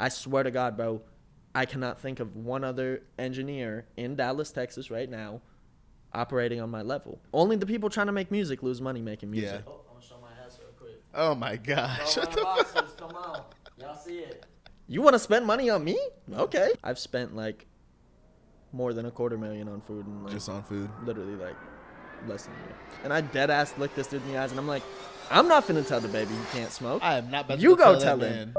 I swear to God, bro, I cannot think of one other engineer in Dallas, Texas right now operating on my level. Only the people trying to make music lose money making music. Yeah. Oh, I'm going to show my ass real quick. Oh, my gosh. What the boxes, come on. Y'all see it. You want to spend money on me? Okay. I've spent, like, more than $250,000 on food. And, like, Just on food? Literally, like, less than a year. And I dead-ass looked this dude in the eyes, and I'm like, I'm not finna tell DaBaby he can't smoke. I am not about to You go tell tell that him. man.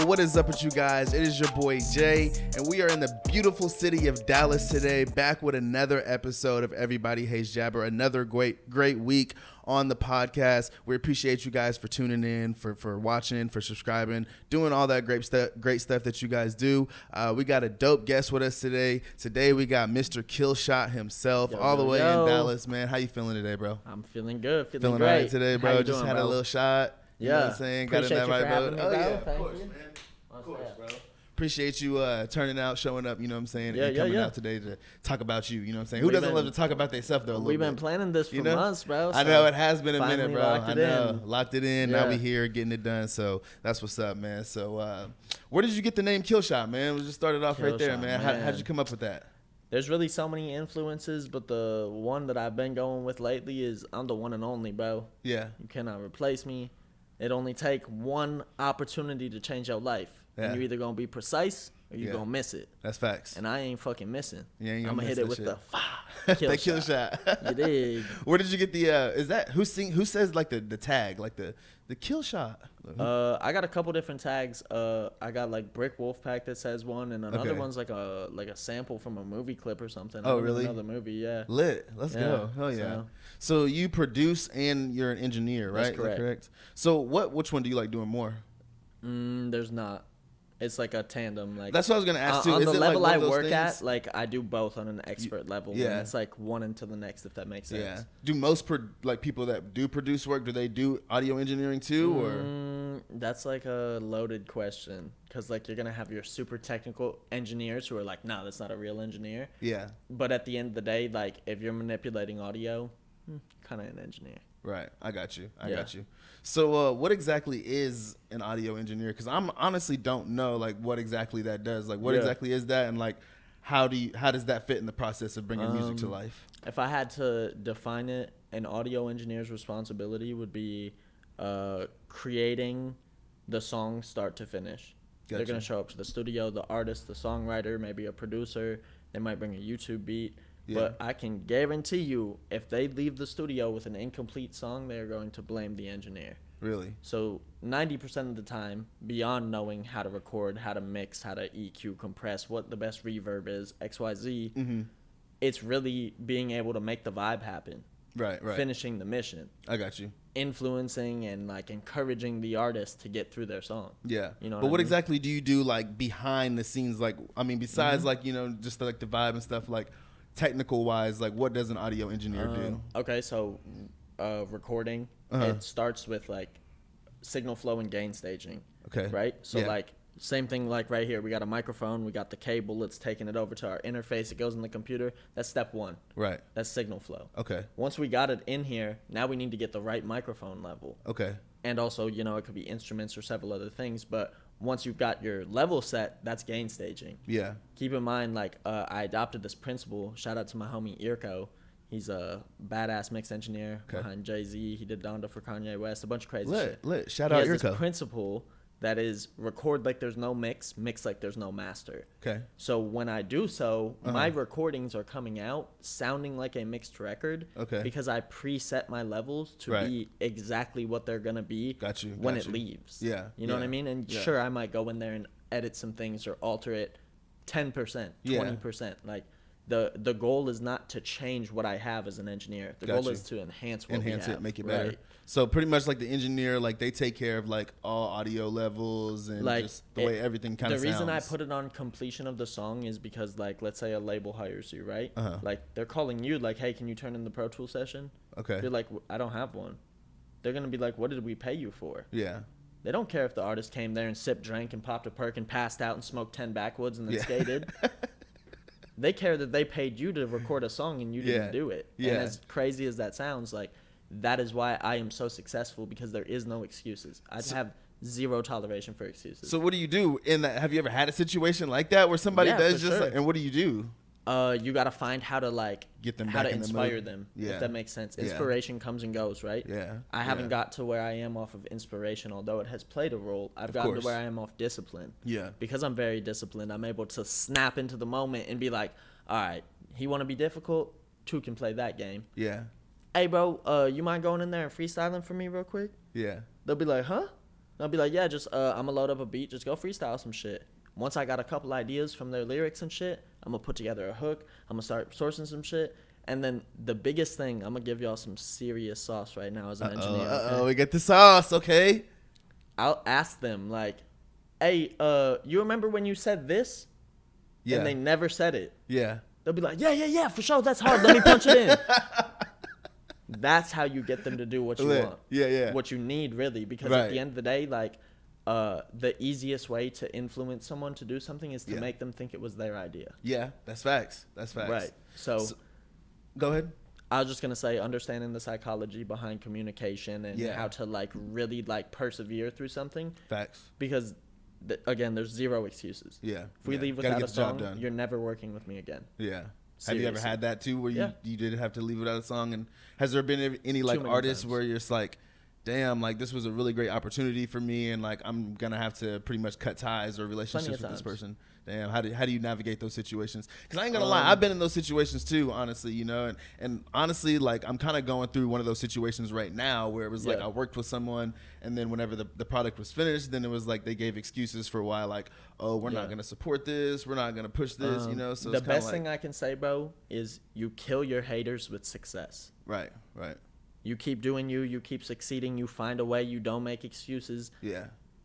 What is up with you guys? It is your boy Jay, and we are in the beautiful city of Dallas today, back with another episode of Everybody Hates Jabber, another great week on the podcast. We appreciate you guys for tuning in, for watching, for subscribing, doing all that great stuff that you guys do. We got a dope guest with us today. Today we got Mr. Killshot himself, all the way in Dallas, man. How you feeling today, bro? I'm feeling good, feeling great. All right today, bro. How Just doing, had bro? a little shot. You know what I'm saying? Got in that right mode. Oh, yeah, of course, man. Of course, bro. Appreciate you turning out, showing up, you know what I'm saying, and coming out today to talk about you know what I'm saying. Who doesn't love to talk about themselves, though? We've been planning this for months, bro. I know it has been a minute, bro. I know. Locked it in. Now we here getting it done. So that's what's up, man. So where did you get the name Killshot, man? We just started off right there, man. How'd you come up with that? There's really so many influences, but the one that I've been going with lately is I'm the one and only, bro. Yeah. You cannot replace me. It only take one opportunity to change your life. Yeah. And you're either going to be precise or you're going to miss it. That's facts. And I ain't fucking missing. Yeah, I'm going to hit it with shit. the kill shot. You dig? Where did you get the is that who says like the tag, like the kill shot? I got a couple different tags. I got like Brick Wolfpack that says one, and another one's like a sample from a movie clip or something. Oh, really? Another movie, yeah. Lit. Let's go. Hell yeah. So you produce and you're an engineer, right? That's correct. Is that correct? So which one do you like doing more? There's not. It's like a tandem. Like that's what I was gonna ask too. On is the it level like I one of work those at, things? like I do both on an expert level. Yeah. And it's like one into the next, if that makes sense. Yeah. Do most people that do produce work, do they do audio engineering too, or? That's like a loaded question, because like you're gonna have your super technical engineers who are like, nah, that's not a real engineer. Yeah. But at the end of the day, like if you're manipulating audio, kind of an engineer. Right. I got you. So what exactly is an audio engineer? Because I'm honestly don't know like what exactly that does. Like what exactly is that, and like how does that fit in the process of bringing music to life? If I had to define it, an audio engineer's responsibility would be creating the song start to finish. Gotcha. They're going to show up to the studio, the artist, the songwriter, maybe a producer. They might bring a YouTube beat. Yeah. But I can guarantee you, if they leave the studio with an incomplete song, they're going to blame the engineer. Really? So 90% of the time, beyond knowing how to record, how to mix, how to EQ, compress, what the best reverb is, XYZ, it's really being able to make the vibe happen. Right. Finishing the mission. I got you. Influencing and like encouraging the artist to get through their song. Yeah. You know. But what exactly do you do like behind the scenes? Like, I mean, besides like, you know, just like the vibe and stuff, like technical wise, like what does an audio engineer do? Okay. So recording, it starts with like signal flow and gain staging. Okay. Right. So like same thing like right here. We got a microphone. We got the cable. It's taking it over to our interface. It goes in the computer. That's step one. Right. That's signal flow. Okay. Once we got it in here, now we need to get the right microphone level. Okay. And also, you know, it could be instruments or several other things. But once you've got your level set, that's gain staging. Yeah. Keep in mind, like, I adopted this principle. Shout out to my homie Irko. He's a badass mix engineer behind Jay-Z. He did Donda for Kanye West, a bunch of crazy shit. Lit. Shout out Irko. He has this principle that is record like there's no mix like there's no master. Okay. So when I do so, my recordings are coming out sounding like a mixed record. Okay. Because I preset my levels to be exactly what they're going to be when it leaves. Yeah. You know what I mean? And sure, I might go in there and edit some things or alter it 10%, 20%. Like the goal is not to change what I have as an engineer. The goal is to enhance what we have. It, make it better. So pretty much like the engineer, like they take care of like all audio levels and like just the way everything kind of sounds. The reason I put it on completion of the song is because like, let's say a label hires you, right? Like they're calling you like, hey, can you turn in the Pro Tools session? Okay. You're like, I don't have one. They're going to be like, what did we pay you for? Yeah. They don't care if the artist came there and sipped, drank, and popped a perk and passed out and smoked 10 backwoods and then skated. They care that they paid you to record a song and you didn't do it. And as crazy as that sounds, like, that is why I am so successful, because there is no excuses. I have zero toleration for excuses. So what do you do in that? Have you ever had a situation like that where somebody does just like, and what do you do? You got to find how to like get them, how to inspire them, if that makes sense. Inspiration comes and goes, right? I haven't got to where I am off of inspiration, although it has played a role. I've gotten to where I am off discipline. Because I'm very disciplined, I'm able to snap into the moment and be like, all right, he want to be difficult, 2 can play that game. Hey bro, you mind going in there and freestyling for me real quick? They'll be like, huh? I'll be like, yeah, just I'm gonna load up a beat, just go freestyle some shit. Once I got a couple ideas from their lyrics and shit, I'm gonna put together a hook, I'm gonna start sourcing some shit, and then the biggest thing, I'm gonna give y'all some serious sauce right now as an engineer. Okay? We get the sauce, okay? I'll ask them like, hey, you remember when you said this? And they never said it. They'll be like, yeah, for sure, that's hard, let me punch it in. That's how you get them to do what you want. What you need, really, because at the end of the day, like, the easiest way to influence someone to do something is to make them think it was their idea. That's facts. Right. So go ahead. I was just gonna say, understanding the psychology behind communication and how to like really like persevere through something. Facts. Because again, there's zero excuses. If we leave without a song, you're never working with me again. Seriously. Have you ever had that too, where you did have to leave without a song? And has there been any like artists where you're just like, damn, like this was a really great opportunity for me, and like I'm gonna have to pretty much cut ties or relationships with this person? Damn, how do you navigate those situations? Because I ain't gonna lie, I've been in those situations too, honestly, you know, and honestly, like I'm kind of going through one of those situations right now where it was like I worked with someone, and then whenever the product was finished, then it was like they gave excuses for why, like, oh, we're not gonna support this, we're not gonna push this, you know. So the best thing I can say, bro, is you kill your haters with success. Right. You keep doing you keep succeeding, you find a way, you don't make excuses.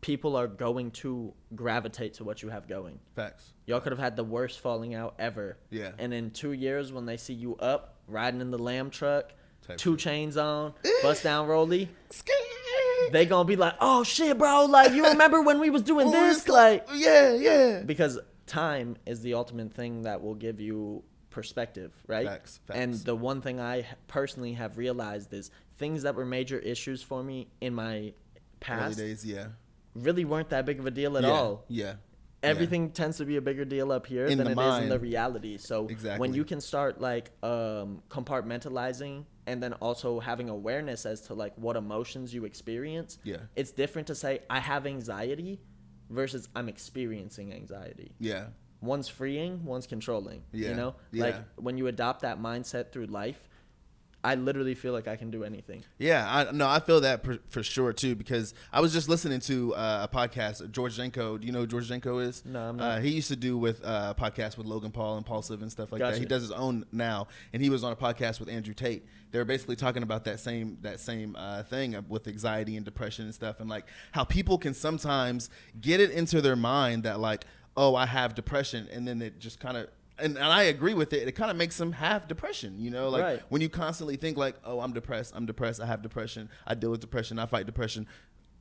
People are going to gravitate to what you have going. Facts. Y'all could have had the worst falling out ever. And in 2 years, when they see you up, riding in the lamb truck, 2 chains on, bust down rollie, they gonna be like, oh shit, bro, like, you remember when we was doing this? Like, because time is the ultimate thing that will give you perspective, right? Facts. And the one thing I personally have realized is things that were major issues for me in my past early days, really weren't that big of a deal at all. Everything tends to be a bigger deal up here than it is in the reality. So when you can start like compartmentalizing and then also having awareness as to like what emotions you experience, it's different to say I have anxiety versus I'm experiencing anxiety. One's freeing, one's controlling. You know, like when you adopt that mindset through life, I literally feel like I can do anything. I feel that for sure too, because I was just listening to a podcast, George Jenko. Do you know who George Jenko is? No, I'm not. He used to do with podcasts with Logan Paul, Impulsive, and stuff like that. He does his own now, and he was on a podcast with Andrew Tate. They were basically talking about that same thing with anxiety and depression and stuff, and like how people can sometimes get it into their mind that like, oh, I have depression, and then it just kind of. And I agree with it. It kind of makes them have depression, you know? Like when you constantly think like, oh, I'm depressed, I have depression, I deal with depression, I fight depression,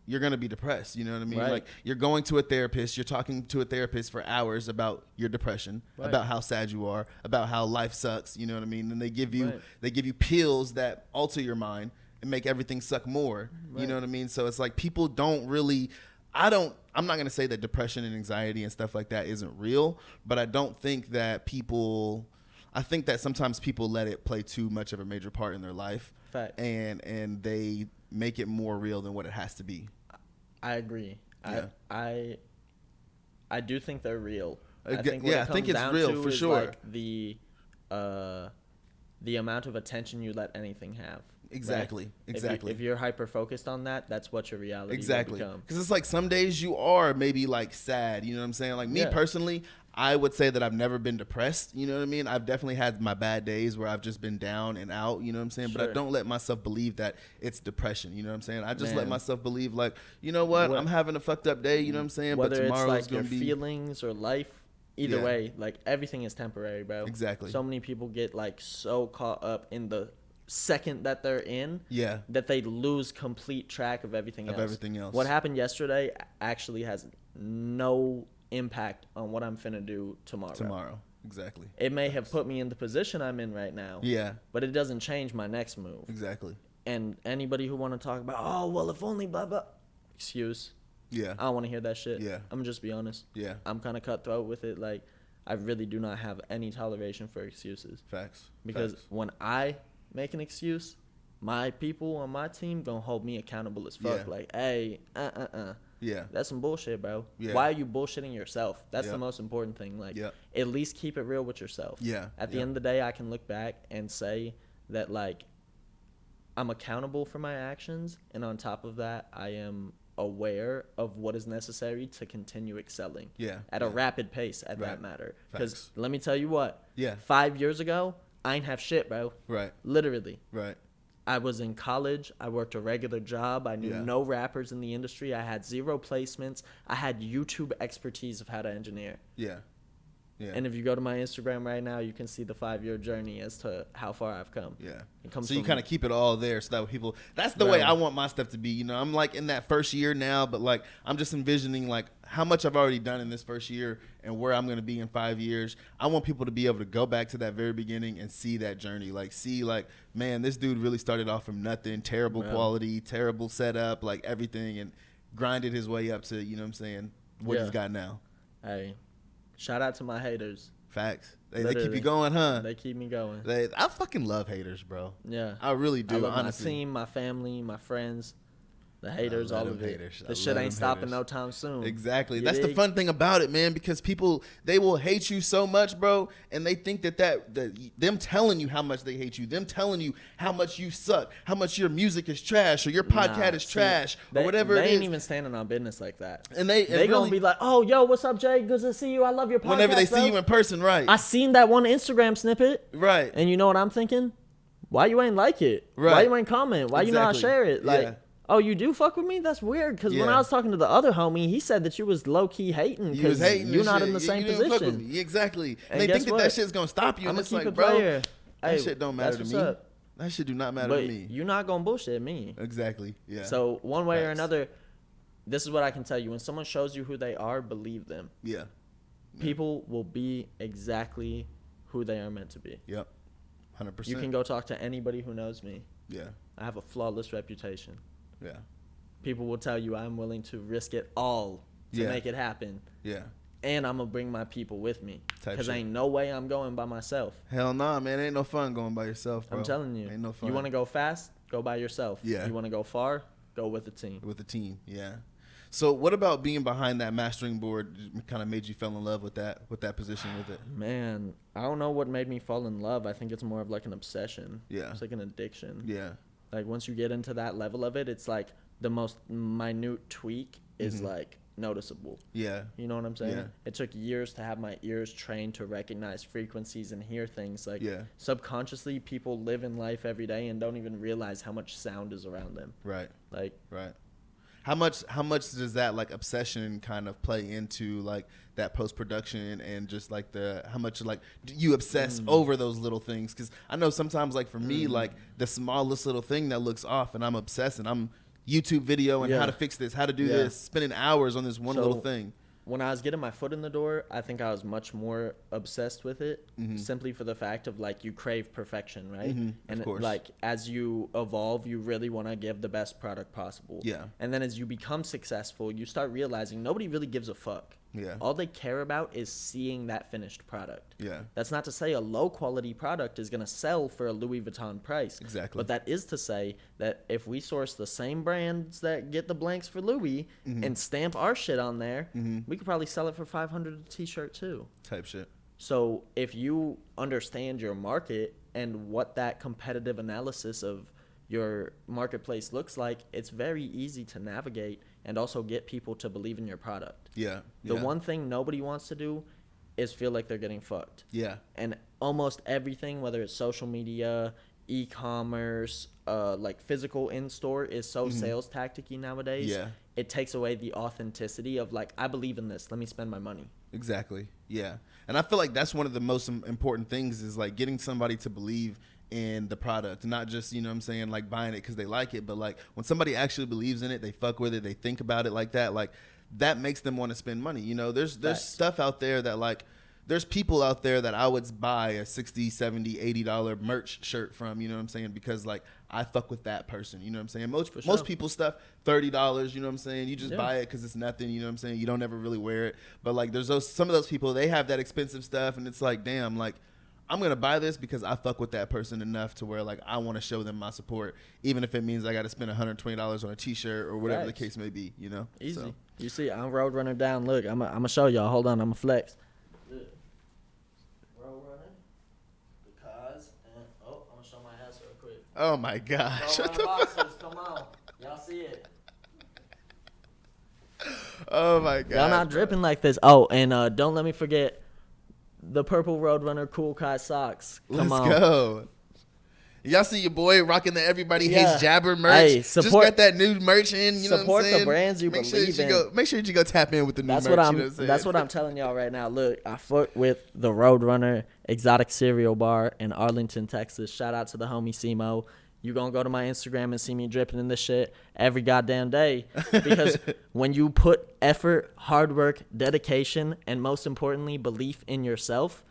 you're going to be depressed, you know what I mean? Like you're going to a therapist, you're talking to a therapist for hours about your depression, about how sad you are, about how life sucks, you know what I mean? And they give you pills that alter your mind and make everything suck more, you know what I mean? So it's like people don't really... I'm not going to say that depression and anxiety and stuff like that isn't real, but I don't think that I think that sometimes people let it play too much of a major part in their life. Fact. And they make it more real than what it has to be. I agree. I do think they're real. I think it's real for sure. Like the amount of attention you let anything have. Exactly. If you're hyper focused on that, that's what your reality will become. Because it's like some days you are maybe like sad, you know what I'm saying? Like me personally, I would say that I've never been depressed, you know what I mean? I've definitely had my bad days where I've just been down and out, you know what I'm saying? But I don't let myself believe that it's depression, you know what I'm saying? I just let myself believe like, you know what? I'm having a fucked up day, you know what I'm saying? Whether but tomorrow's it's like your feelings or life, either way, like everything is temporary, bro. Exactly. So many people get like so caught up in the second that they're in, that they lose complete track of everything else. What happened yesterday actually has no impact on what I'm finna do tomorrow. Exactly. It may have put me in the position I'm in right now. Yeah. But it doesn't change my next move. Exactly. And anybody who want to talk about, oh, well, if only blah, blah. Excuse. Yeah. I don't want to hear that shit. Yeah. I'm going to just be honest. Yeah. I'm kind of cutthroat with it. Like, I really do not have any toleration for excuses. Facts. Because when I make an excuse, my people on my team going to hold me accountable as fuck. Yeah. Like, hey, Yeah. That's some bullshit, bro. Yeah. Why are you bullshitting yourself? That's the most important thing. Like, at least keep it real with yourself. Yeah. At the end of the day, I can look back and say that, like, I'm accountable for my actions. And on top of that, I am aware of what is necessary to continue excelling. Yeah. At a rapid pace, at that matter. Because let me tell you what. Yeah. 5 years ago, I ain't have shit, bro. Right. Literally. Right. I was in college. I worked a regular job. I knew no rappers in the industry. I had 0 placements. I had YouTube expertise of how to engineer. Yeah. Yeah. And if you go to my Instagram right now, you can see the 5-year journey as to how far I've come. Yeah. It comes so you kind of keep it all there so that people, that's the way I want my stuff to be. You know, I'm like in that first year now, but like I'm just envisioning like how much I've already done in this first year and where I'm going to be in 5 years. I want people to be able to go back to that very beginning and see that journey. Like see like, man, this dude really started off from nothing, terrible quality, terrible setup, like everything, and grinded his way up to, you know what I'm saying, what he's got now. Hey. Shout out to my haters. Facts. They keep you going, huh? They keep me going. I fucking love haters, bro. Yeah. I really do, I love honestly. my team, my family, my friends, the haters, all of it. Haters. This shit ain't stopping no time soon. Exactly. That's the fun thing about it, man, because people, they will hate you so much, bro, and they think that them telling you how much they hate you, them telling you how much you suck, how much your music is trash or your podcast is trash or whatever it is. They ain't even standing on business like that. And they really, gonna be like, oh, yo, what's up, Jay? Good to see you. I love your podcast, whenever they see you in person, right. I seen that one Instagram snippet. Right. And you know what I'm thinking? Why you ain't like it? Right. Why you ain't comment? Why you not share it? Like, oh, you do fuck with me? That's weird. Because when I was talking to the other homie, he said that you was low-key hating because you're not in the same position. Fuck with me. Exactly. And they think that shit's going to stop you. And it's like, bro, that shit don't matter to me. That shit do not matter to me. You're not going to bullshit me. Exactly. Yeah. So one way or another, this is what I can tell you. When someone shows you who they are, believe them. Yeah. People will be exactly who they are meant to be. Yep. 100%. You can go talk to anybody who knows me. Yeah. I have a flawless reputation. Yeah. People will tell you I'm willing to risk it all to make it happen. Yeah. And I'm going to bring my people with me. Because ain't no way I'm going by myself. Hell nah, man. Ain't no fun going by yourself, bro. I'm telling you. Ain't no fun. You want to go fast? Go by yourself. Yeah. You want to go far? Go with the team. With the team, yeah. So what about being behind that mastering board kind of made you fall in love with that position with it? Man, I don't know what made me fall in love. I think it's more of like an obsession. Yeah. It's like an addiction. Yeah. Like once you get into that level of it, it's like the most minute tweak is like noticeable. Yeah. You know what I'm saying? Yeah. It took years to have my ears trained to recognize frequencies and hear things. Like subconsciously people live in life every day and don't even realize how much sound is around them. Right. Like right. How much does that like obsession kind of play into like that post production and just like how much like do you obsess over those little things? Because I know sometimes like for me like the smallest little thing that looks off and I'm obsessed and I'm YouTube video and how to fix this, how to do this, spending hours on this one little thing. When I was getting my foot in the door, I think I was much more obsessed with it simply for the fact of like you crave perfection, right? And of course. Like as you evolve, you really want to give the best product possible. Yeah. And then as you become successful, you start realizing nobody really gives a fuck. Yeah. All they care about is seeing that finished product. Yeah. That's not to say a low quality product is going to sell for a Louis Vuitton price. Exactly. But that is to say that if we source the same brands that get the blanks for Louis and stamp our shit on there, we could probably sell it for $500 a t-shirt too. Type shit. So if you understand your market and what that competitive analysis of your marketplace looks like, it's very easy to navigate and also get people to believe in your product. Yeah. The one thing nobody wants to do is feel like they're getting fucked. Yeah. And almost everything, whether it's social media, e-commerce, like physical in-store, is so sales tactic-y nowadays. Yeah. It takes away the authenticity of like, I believe in this, let me spend my money. Exactly. Yeah. And I feel like that's one of the most important things is like getting somebody to believe in the product, not just, you know what I'm saying, like buying it because they like it, but like when somebody actually believes in it, they fuck with it, they think about it like that, like that makes them want to spend money. You know, there's stuff out there that like, there's people out there that I would buy a $60, $70, $80 merch shirt from, you know what I'm saying, because like I fuck with that person, you know what I'm saying. Most people's stuff $30, you know what I'm saying, you just buy it because it's nothing, you know what I'm saying, you don't ever really wear it. But like there's some of those people, they have that expensive stuff, and it's like, damn, like I'm gonna buy this because I fuck with that person enough to where like I want to show them my support, even if it means I got to spend $120 on a t-shirt or whatever the case may be, you know. Easy. So. You see, I'm Roadrunner down. Look, I'm gonna show y'all. Hold on, I'm gonna flex. Roadrunner, because, and I'm gonna show my ass real quick. Oh my gosh! What the boxers, come on, y'all see it? Oh my god! Y'all not dripping like this. Oh, and don't let me forget the purple Roadrunner Cool Kai socks. Come on. Let's go. Y'all see your boy rocking the Everybody Hates Jabber merch. Hey, just got that new merch in. You know what I'm saying? Support the brands you believe in. Make sure that you go tap in with the new merch. That's what I'm telling y'all right now. Look, I fuck with the Roadrunner Exotic Cereal Bar in Arlington, Texas. Shout out to the homie Simo. You gonna go to my Instagram and see me dripping in this shit every goddamn day. Because when you put effort, hard work, dedication, and most importantly, belief in yourself,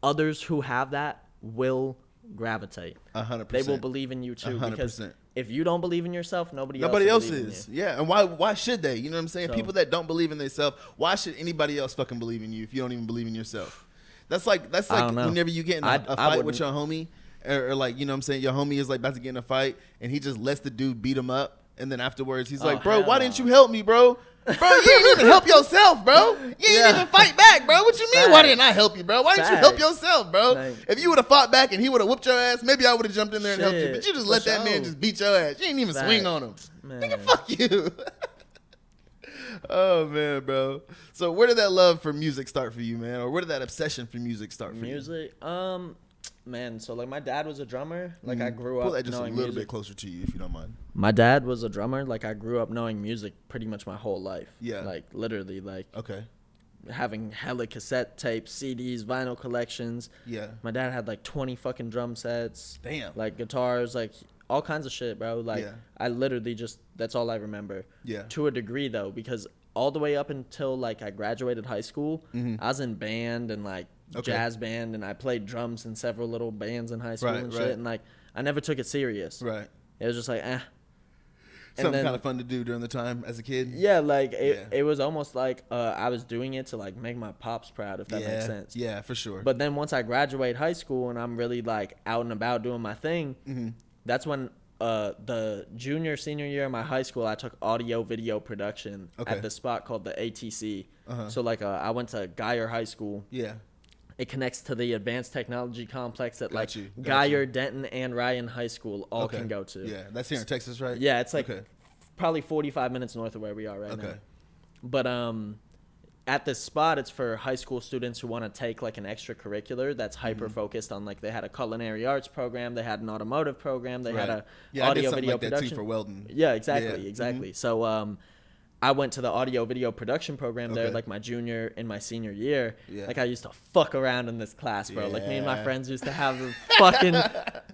others who have that will gravitate. 100%. They will believe in you too. 100%. Because if you don't believe in yourself, nobody else is. Yeah, and why should they? You know what I'm saying? So, people that don't believe in themselves, why should anybody else fucking believe in you if you don't even believe in yourself? That's like whenever you get in a fight with your homie, or like, you know what I'm saying, your homie is like about to get in a fight and he just lets the dude beat him up, and then afterwards he's like, bro, why didn't you help me, bro? Bro, you didn't even help yourself, bro. You didn't even fight back, bro. What you mean, why didn't I help you, bro? Why didn't you help yourself, bro? If you would have fought back and he would have whooped your ass, maybe I would have jumped in there and helped you. But you just let that man just beat your ass. You didn't even swing on him. Nigga, fuck you. Oh, man, bro. So where did that love for music start for you, man? Or where did that obsession for music start for you? Man, so like my dad was a drummer. Like I grew up pull that just knowing a little music. bit closer to you if you don't mind. My dad was a drummer. Like I grew up knowing music pretty much my whole life. Yeah. Like literally, like okay, having hella cassette tapes, CDs, vinyl collections. Yeah. My dad had like 20 fucking drum sets. Damn. Like guitars, like all kinds of shit, bro. Like I literally just, that's all I remember. Yeah. To a degree though, because all the way up until like I graduated high school, I was in band and like jazz band, and I played drums in several little bands in high school and shit, and like I never took it serious. Right. It was just like something kind of fun to do during the time as a kid. Yeah, like it was almost like I was doing it to like make my pops proud, if that makes sense. Yeah, for sure. But then once I graduate high school and I'm really like out and about doing my thing, that's when the senior year of my high school, I took audio video production at this spot called the ATC. So like I went to Geyer High School. Yeah. It connects to the advanced technology complex that Geyer, Denton, and Ryan High School all can go to. Yeah, that's here in Texas, right? Yeah, it's like probably 45 minutes north of where we are right now. But at this spot, it's for high school students who want to take like an extracurricular that's hyper focused on, like, they had a culinary arts program, they had an automotive program, they had a audio video like production. That too for welding. Yeah, exactly. So I went to the audio video production program there, like my junior and my senior year. Like I used to fuck around in this class, bro. Like me and my friends used to have fucking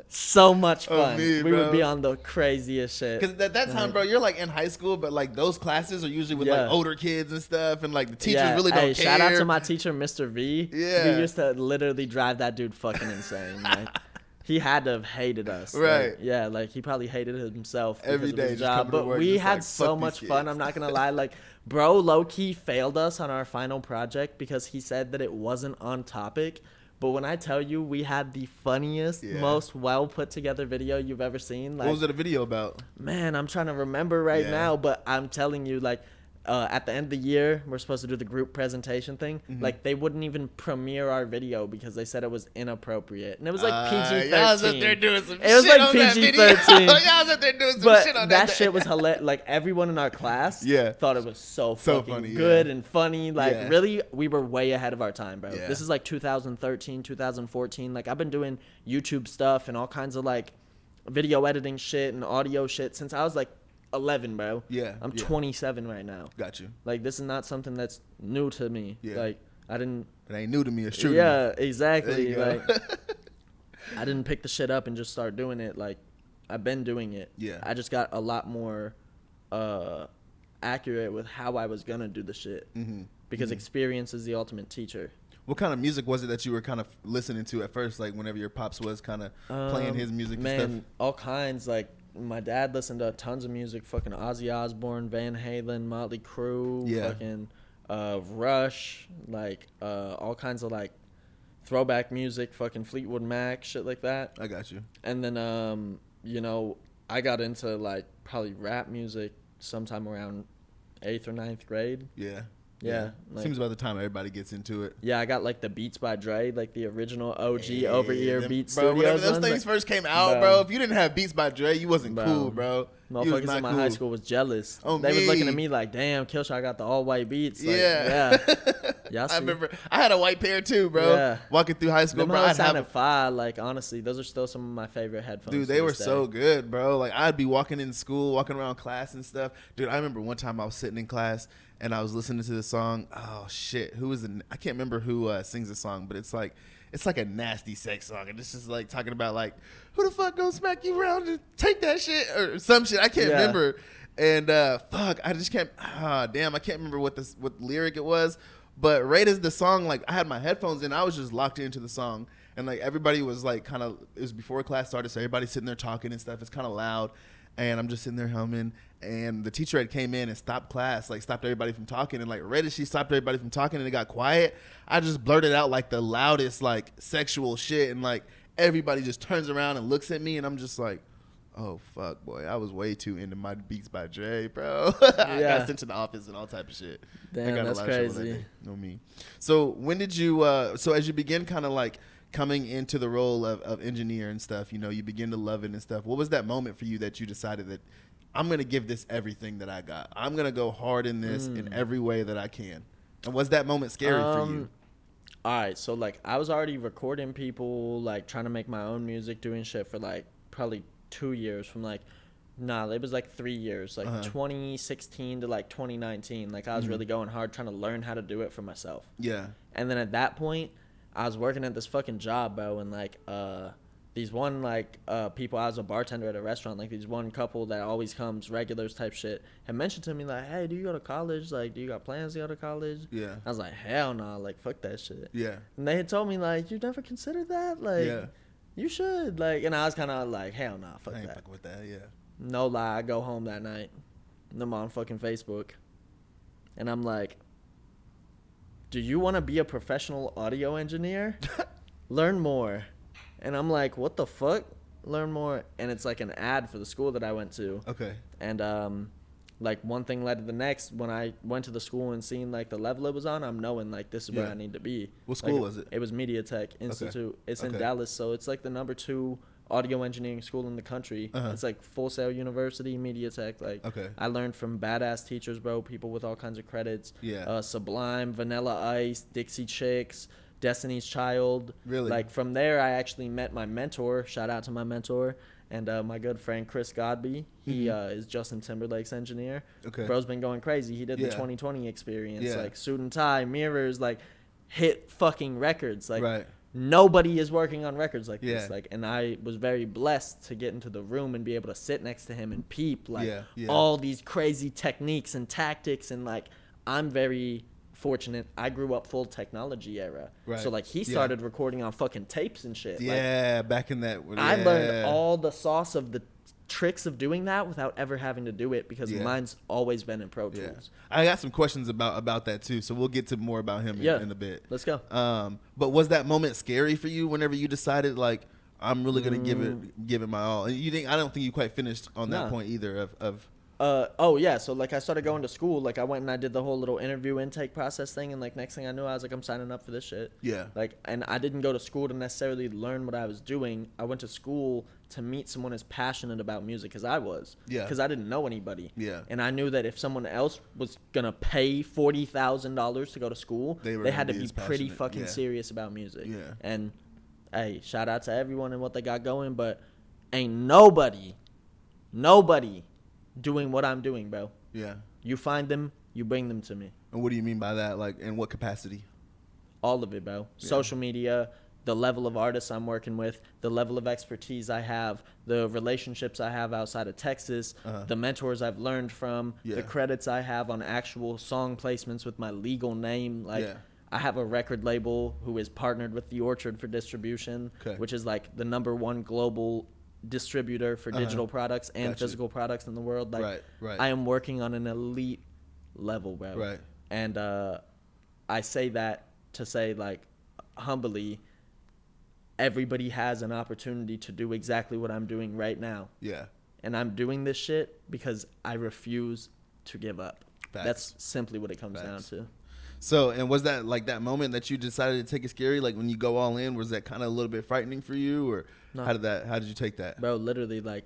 so much fun. We would be on the craziest shit. Because at that time, bro, you're like in high school, but like those classes are usually with like older kids and stuff, and like the teachers really don't care. Shout out to my teacher, Mr. V. Yeah. He used to literally drive that dude fucking insane. Like, he had to have hated us. Right. Like, like he probably hated himself every day. His job. But we had so much fun. I'm not gonna lie. Like, bro, low key failed us on our final project because he said that it wasn't on topic. But when I tell you, we had the funniest, most well put together video you've ever seen. Like, what was it a video about? Man, I'm trying to remember right now, but I'm telling you, like, at the end of the year, we're supposed to do the group presentation thing. Like, they wouldn't even premiere our video because they said it was inappropriate. And it was like PG-13. Y'all was up there doing some shit. It was like PG-13. Y'all was up there doing some shit on that. That shit was hilarious. Like, everyone in our class thought it was so fucking funny, good and funny. Like, really, we were way ahead of our time, bro. This is like 2013, 2014. Like, I've been doing YouTube stuff and all kinds of, like, video editing shit and audio shit since I was, like, 11, bro. I'm 27 right now. Got you. Like, this is not something that's new to me. Like, I didn't. It ain't new to me. It's true. Yeah, exactly. Like, I didn't pick the shit up and just start doing it. Like, I've been doing it. Yeah. I just got a lot more accurate with how I was gonna do the shit. Because experience is the ultimate teacher. What kind of music was it that you were kind of listening to at first? Like whenever your pops was kind of playing his music and stuff? All kinds. Like, my dad listened to tons of music. Fucking Ozzy Osbourne, Van Halen, Motley Crue, fucking Rush. Like, all kinds of like throwback music. Fucking Fleetwood Mac, shit like that. I got you. And then, you know, I got into like probably rap music sometime around 8th or 9th grade. Yeah. Like, seems about the time everybody gets into it. Yeah, I got like the Beats by Dre, like the original OG over-ear Beat bro, Studios. Whenever those things first came out, bro, if you didn't have Beats by Dre, you wasn't cool, bro. Motherfuckers in my high school was jealous. They was looking at me like, damn, Killshot got the all-white beats. Like, yeah. I remember I had a white pair too, bro. Yeah. Walking through high school, bro. I'd sounded fire. Like, honestly, those are still some of my favorite headphones. Dude, they were so good, bro. Like, I'd be walking in school, walking around class and stuff. Dude, I remember one time I was sitting in class and I was listening to the song. Oh shit, I can't remember who sings the song, but it's like a nasty sex song, and it's just like talking about like, who the fuck gonna smack you around and take that shit or some shit. I can't remember. And fuck, I just can't. Damn, I can't remember what lyric it was. But right as the song, like, I had my headphones in, I was just locked into the song, and like everybody was like kind of. It was before class started, so everybody's sitting there talking and stuff. It's kind of loud. And I'm just sitting there humming, and the teacher had came in and stopped class, like stopped everybody from talking. And like right as she stopped everybody from talking and it got quiet, I just blurted out like the loudest like sexual shit, and like everybody just turns around and looks at me, and I'm just like, oh fuck, boy, I was way too into my Beats by Dre, bro. I got sent to the office and all type of shit. Damn, I got that's crazy. Know me. So when did you? So as you begin kind of like coming into the role of engineer and stuff, you know, you begin to love it and stuff. What was that moment for you that you decided that I'm going to give this everything that I got? I'm going to go hard in this in every way that I can. And was that moment scary for you? All right. So like I was already recording people, like trying to make my own music, doing shit for like probably 2 years from like, it was like 3 years, like 2016 to like 2019. Like I was really going hard trying to learn how to do it for myself. Yeah. And then at that point, I was working at this fucking job, bro, and like these one like people, I was a bartender at a restaurant, like these one couple that always comes, regulars type shit, had mentioned to me like, hey, do you go to college? Like, do you got plans to go to college? Yeah. I was like, hell no, like fuck that shit. Yeah. And they had told me like, you never considered that? Like, you should. Like, and I was kind of like, hell no, fuck that. I ain't fucking with that, yeah. No lie, I go home that night, and I'm on fucking Facebook, and I'm like, do you want to be a professional audio engineer? Learn more. And I'm like, what the fuck? Learn more. And it's like an ad for the school that I went to. Okay. And like one thing led to the next. When I went to the school and seen like the level it was on, I'm knowing like this is where I need to be. What school was it? It was Media Tech Institute. Okay. It's in Dallas, so it's like the #2 audio engineering school in the country. It's like Full Sail University, Media Tech. Like, I learned from badass teachers, bro, people with all kinds of credits. Yeah. Sublime, Vanilla Ice, Dixie Chicks, Destiny's Child. Really? Like, from there, I actually met my mentor. Shout out to my mentor. And my good friend Chris Godby. He is Justin Timberlake's engineer. Okay. Bro's been going crazy. He did the 2020 experience. Yeah. Like, suit and tie, mirrors, like, hit fucking records. Like, nobody is working on records like this. Like, and I was very blessed to get into the room and be able to sit next to him and peep like all these crazy techniques and tactics. And like, I'm very fortunate. I grew up full technology era. Right. So like he started recording on fucking tapes and shit. Yeah. Like, back in that. I learned all the sauce of the tricks of doing that without ever having to do it because mine's always been in Pro Tools. I got some questions about that too, so we'll get to more about him in a bit. Let's go. But was that moment scary for you whenever you decided like I'm really gonna give it my all? And I don't think you quite finished on that point either of so like I started going to school, like I went and I did the whole little interview intake process thing, and like next thing I knew I was like, I'm signing up for this shit. Yeah. Like, and I didn't go to school to necessarily learn what I was doing. I went to school to meet someone as passionate about music as I was. Yeah. Because I didn't know anybody. Yeah. And I knew that if someone else was gonna pay $40,000 to go to school, they had to be pretty fucking serious about music. Yeah. And hey, shout out to everyone and what they got going, but ain't nobody doing what I'm doing, bro. Yeah. You find them, you bring them to me. And what do you mean by that? Like, in what capacity? All of it, bro. Yeah. Social media, the level of artists I'm working with, the level of expertise I have, the relationships I have outside of Texas, the mentors I've learned from, the credits I have on actual song placements with my legal name. Like, I have a record label who is partnered with The Orchard for distribution, which is like the #1 global distributor for digital products and physical products in the world. Like, I am working on an elite level, bro. Right. And I say that to say, like, humbly, everybody has an opportunity to do exactly what I'm doing right now. Yeah. And I'm doing this shit because I refuse to give up. Facts. That's simply what it comes down to. So, and was that like that moment that you decided to take it scary? Like when you go all in, was that kind of a little bit frightening for you, or No. how did you take that? Bro, literally, like,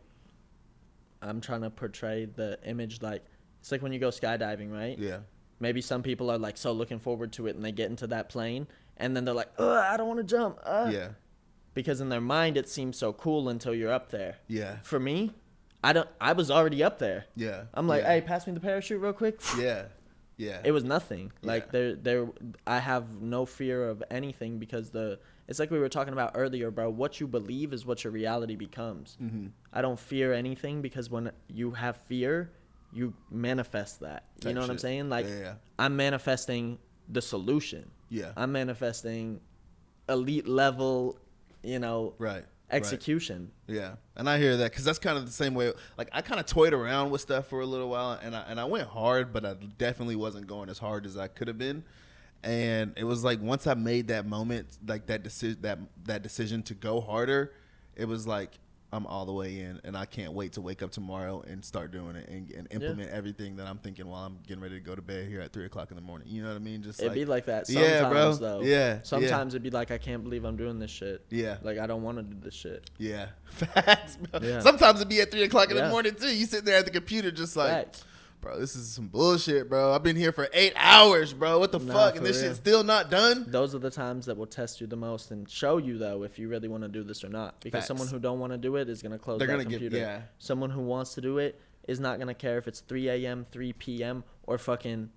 I'm trying to portray the image, like, it's like when you go skydiving, right? Yeah. Maybe some people are like so looking forward to it and they get into that plane and then they're like, I don't want to jump. Yeah. Because in their mind it seems so cool until you're up there. Yeah. For me, I was already up there. Yeah. I'm like, hey, pass me the parachute real quick. Yeah. Yeah. It was nothing. Like, I have no fear of anything because it's like we were talking about earlier, bro. What you believe is what your reality becomes. Mm-hmm. I don't fear anything because when you have fear, you manifest that. You know what I'm saying? Like, I'm manifesting the solution. Yeah. I'm manifesting elite level, execution. Right. Yeah. And I hear that because that's kind of the same way. Like, I kind of toyed around with stuff for a little while, and I went hard, but I definitely wasn't going as hard as I could have been. And it was like once I made that moment, like that decision to go harder, it was like I'm all the way in, and I can't wait to wake up tomorrow and start doing it and implement everything that I'm thinking while I'm getting ready to go to bed here at 3:00 in the morning. You know what I mean? Just it'd be like that sometimes, though. Yeah. Sometimes it'd be like, I can't believe I'm doing this shit. Yeah. Like, I don't want to do this shit. Yeah. Facts, bro. Yeah. Sometimes it'd be at 3:00 in the morning too. You sit there at the computer just like, Facts. Bro, this is some bullshit, bro. I've been here for 8 hours, bro. What the fuck? And this shit's still not done? Those are the times that will test you the most and show you, though, if you really want to do this or not. Because someone who don't want to do it is going to close that computer. Someone who wants to do it is not going to care if it's 3 a.m., 3 p.m., or fucking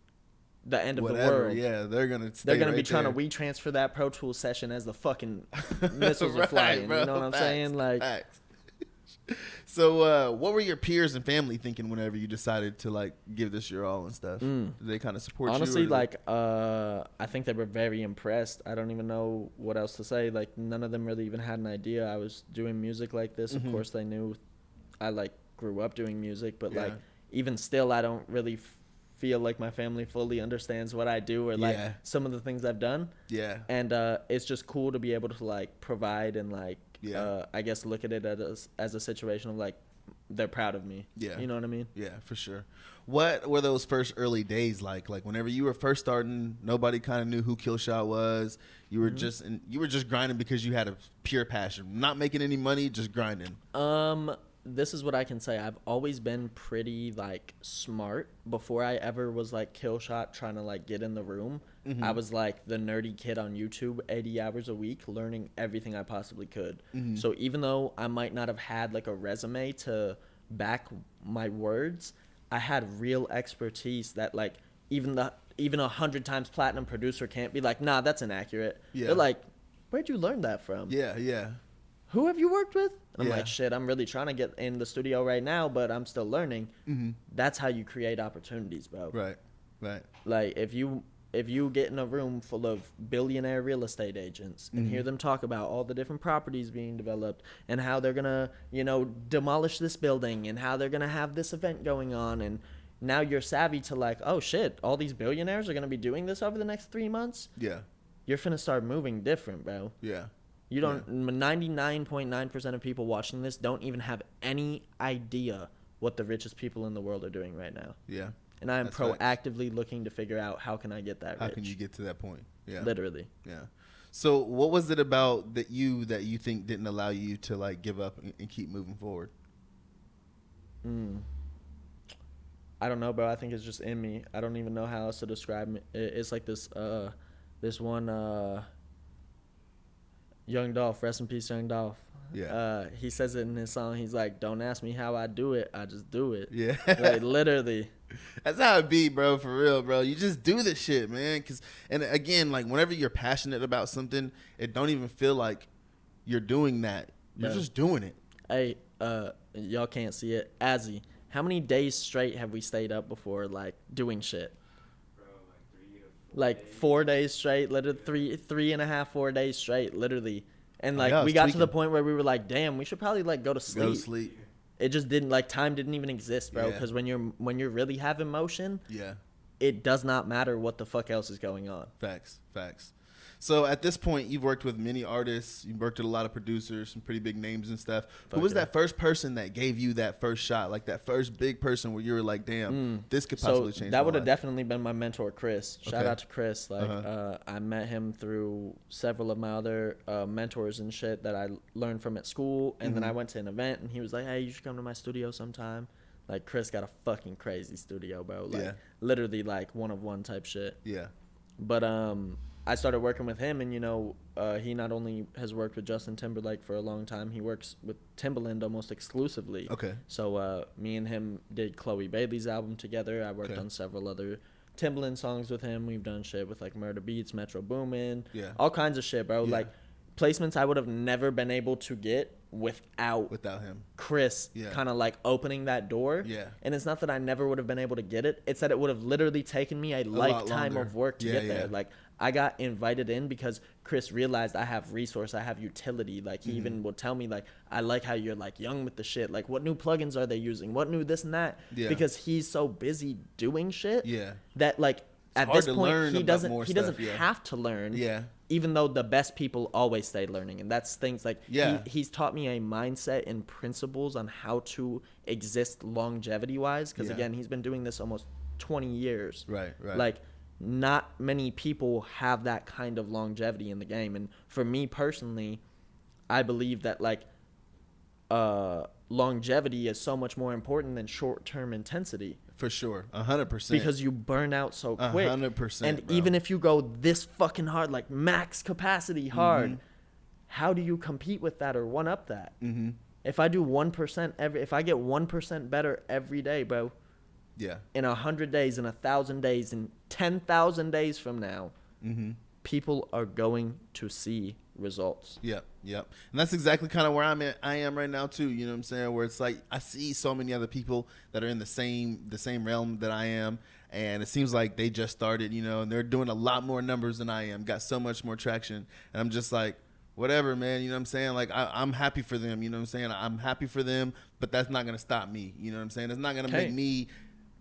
the end of the world. Yeah, they're going to be trying to retransfer that Pro Tools session as the fucking missiles are flying. Bro. You know what I'm saying? Like, Facts. So, what were your peers and family thinking whenever you decided to like give this your all and stuff? Did they kind of support you? Honestly, I think they were very impressed. I don't even know what else to say. Like, none of them really even had an idea I was doing music like this. Of course, they knew I like grew up doing music, but like even still, I don't really feel like my family fully understands what I do or like some of the things I've done. Yeah, and it's just cool to be able to like provide and like. I guess look at it as a situation of like they're proud of me. Yeah, you know what I mean? Yeah, for sure. What were those first early days like? Like whenever you were first starting, nobody kind of knew who Killshot was. You were just grinding because you had a pure passion, not making any money, just grinding. This is what I can say. I've always been pretty like smart. Before I ever was like Killshot trying to like get in the room, I was like the nerdy kid on YouTube 80 hours a week learning everything I possibly could. So even though I might not have had like a resume to back my words, I had real expertise that like even 100 times platinum producer can't be like, nah, that's inaccurate. They're like, where'd you learn that from? Yeah. Who have you worked with? And I'm like, shit, I'm really trying to get in the studio right now, but I'm still learning. That's how you create opportunities, bro. Right. Like, if you get in a room full of billionaire real estate agents and hear them talk about all the different properties being developed and how they're going to, demolish this building and how they're going to have this event going on, and now you're savvy to like, oh, shit, all these billionaires are going to be doing this over the next 3 months? Yeah. You're finna start moving different, bro. Yeah. You don't. 99.9% of people watching this don't even have any idea what the richest people in the world are doing right now. Yeah. And I am proactively looking to figure out how can I get that rich. How can you get to that point? Yeah. Literally. Yeah. So what was it about that you think didn't allow you to like give up and keep moving forward? I don't know, bro. I think it's just in me. I don't even know how else to describe it. It's like this one. Young Dolph, rest in peace, Young Dolph. Yeah. He says it in his song. He's like, "Don't ask me how I do it. I just do it." Yeah. Like literally. That's how it be, bro. For real, bro. You just do this shit, man. And again, like whenever you're passionate about something, it don't even feel like you're doing that. You're just doing it. Hey, y'all can't see it. Azzy, how many days straight have we stayed up before, like doing shit? Bro, like 4 days straight, literally 3.5, 4 days straight, literally. And like yeah, we got tweaking. to the point where we were like, damn, we should probably like go to sleep. Go to sleep. It just didn't, like, time didn't even exist, bro. Yeah. Because when you're really having motion, Yeah. it does not matter what the fuck else is going on. Facts. So at this point, you've worked with many artists. You've worked with a lot of producers, some pretty big names and stuff. Who was that first person that gave you that first shot? Like that first big person where you were like, damn, this could possibly change my that would have life. definitely been my mentor, Chris. Shout Okay. out to Chris. Like, I met him through several of my other mentors and shit that I learned from at school. And then I went to an event and he was like, hey, you should come to my studio sometime. Like, Chris got a fucking crazy studio, bro. Like, literally, like, one-of-one type shit. Yeah. But I started working with him, and he not only has worked with Justin Timberlake for a long time, he works with Timbaland almost exclusively. Okay. So me and him did Chloe Bailey's album together. I worked on several other Timbaland songs with him. We've done shit with like Murder Beats, Metro Boomin, all kinds of shit, bro. Like placements I would have never been able to get without him. Chris kind of like opening that door. Yeah. And it's not that I never would have been able to get it. It's that it would have literally taken me a lifetime of work to get there. Like I got invited in because Chris realized I have resource, I have utility. Like he even would tell me like, I like how you're like young with the shit. Like what new plugins are they using? What new this and that? Yeah. Because he's so busy doing shit. Yeah. That like at this point he doesn't have to learn. Yeah. Even though the best people always stay learning. And that's things like he's taught me a mindset and principles on how to exist longevity wise. Because again, he's been doing this almost 20 years. Right. Like not many people have that kind of longevity in the game. And for me personally, I believe that like longevity is so much more important than short-term intensity. For sure, 100%. Because you burn out so quick. 100%. And bro. even if you go this fucking hard, like max capacity hard, how do you compete with that or one up that? If I do 1% if I get 1% better every day, bro. Yeah. In 100 days, in 1,000 days, in 10,000 days from now, people are going to see results. Yep. And that's exactly kind of where I am right now too. You know what I'm saying? Where it's like I see so many other people that are in the same realm that I am, and it seems like they just started, and they're doing a lot more numbers than I am, got so much more traction, and I'm just like, whatever, man. You know what I'm saying? Like I'm happy for them. You know what I'm saying? I'm happy for them, but that's not gonna stop me. You know what I'm saying? It's not gonna make me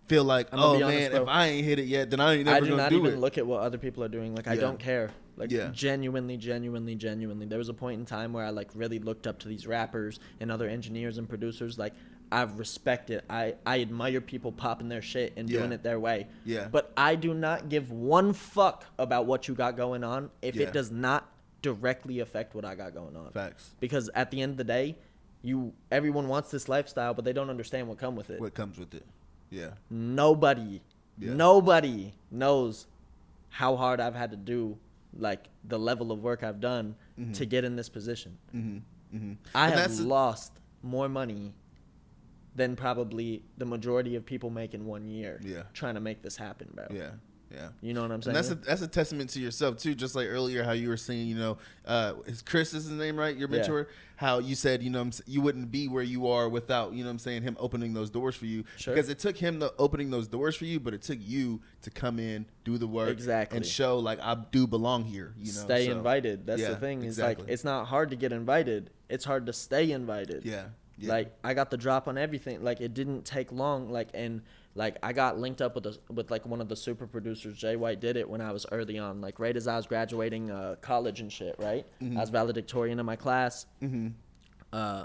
feel like, oh man, if I ain't hit it yet, then I ain't never gonna do it. I do not even look at what other people are doing. Like I don't care. Like genuinely. There was a point in time where I like really looked up to these rappers and other engineers and producers. Like I respect it. I admire people popping their shit and doing it their way. Yeah. But I do not give one fuck about what you got going on if it does not directly affect what I got going on. Facts. Because at the end of the day, everyone wants this lifestyle, but they don't understand what comes with it. What comes with it. Yeah. Nobody knows how hard I've had to do, like the level of work I've done to get in this position. I have lost more money than probably the majority of people make in 1 year trying to make this happen, bro. Yeah. You know what I'm saying? And that's a testament to yourself too. Just like earlier, how you were saying, is Chris is his name, right? Your mentor. How you said, you wouldn't be where you are without, him opening those doors for you. Sure. Because it took him opening those doors for you, but it took you to come in, do the work, and show like I do belong here. Stay invited. That's the thing. It's like it's not hard to get invited. It's hard to stay invited. Yeah. Like I got the drop on everything. Like it didn't take long. Like I got linked up with like one of the super producers. Jay White did it when I was early on, like right as I was graduating college and shit, right? I was valedictorian in my class.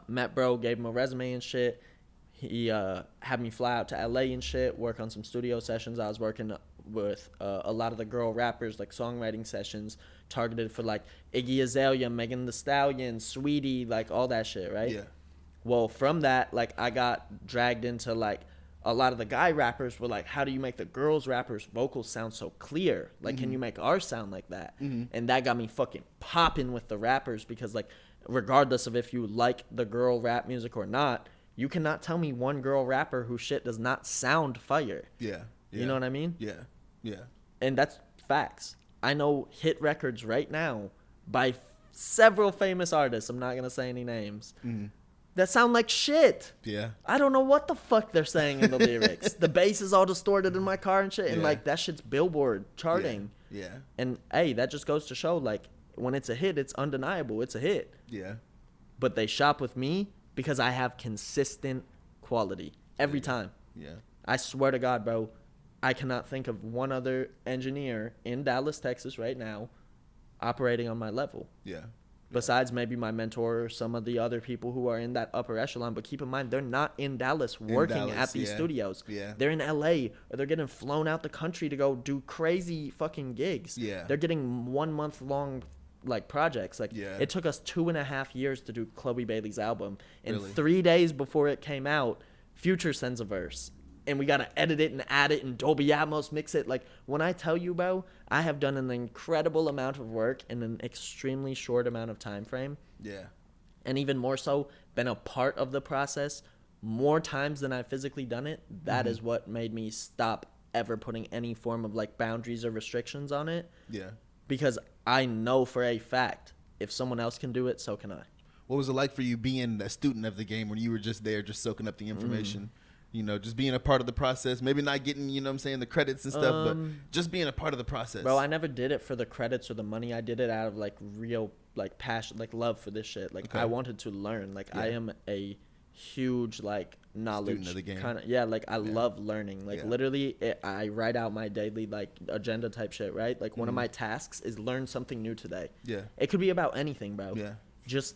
Met bro, gave him a resume and shit. He had me fly out to LA and shit, work on some studio sessions. I was working with a lot of the girl rappers, like songwriting sessions targeted for like Iggy Azalea, Megan Thee Stallion, Sweetie, like all that shit, right? Yeah. Well, from that, like I got dragged into like a lot of the guy rappers were like, how do you make the girls rappers vocals sound so clear? Like, can you make ours sound like that? And that got me fucking popping with the rappers, because like, regardless of if you like the girl rap music or not, you cannot tell me one girl rapper whose shit does not sound fire. Yeah. You know what I mean? Yeah. Yeah. And that's facts. I know hit records right now by several famous artists, I'm not going to say any names, that sound like shit. Yeah. I don't know what the fuck they're saying in the lyrics. The bass is all distorted in my car and shit. And like, that shit's Billboard charting. Yeah. And hey, that just goes to show, like, when it's a hit, it's undeniable. It's a hit. Yeah. But they shop with me because I have consistent quality every time. Yeah. I swear to God, bro, I cannot think of one other engineer in Dallas, Texas right now operating on my level. Yeah. Besides maybe my mentor or some of the other people who are in that upper echelon. But keep in mind, they're not in Dallas working at these studios. Yeah. They're in LA, or they're getting flown out the country to go do crazy fucking gigs. Yeah. They're getting 1 month long like projects. Like, it took us 2.5 years to do Chloe Bailey's album. And Really? 3 days before it came out, Future sends a verse. And we got to edit it and add it and Dolby Atmos mix it. Like, when I tell you, bro, I have done an incredible amount of work in an extremely short amount of time frame. Yeah. And even more so, been a part of the process more times than I've physically done it. That is what made me stop ever putting any form of like boundaries or restrictions on it. Yeah. Because I know for a fact, if someone else can do it, so can I. What was it like for you being a student of the game when you were just there, just soaking up the information? You know, just being a part of the process, maybe not getting, you know what I'm saying, the credits and stuff, but just being a part of the process. Bro, I never did it for the credits or the money. I did it out of like real like passion, like love for this shit. Like, I wanted to learn. Like, I am a huge like knowledge student of the game. kind of, like I love learning. Like, literally I write out my daily like agenda type shit, right? Like, one of my tasks is learn something new today. Yeah. It could be about anything, bro. Yeah. Just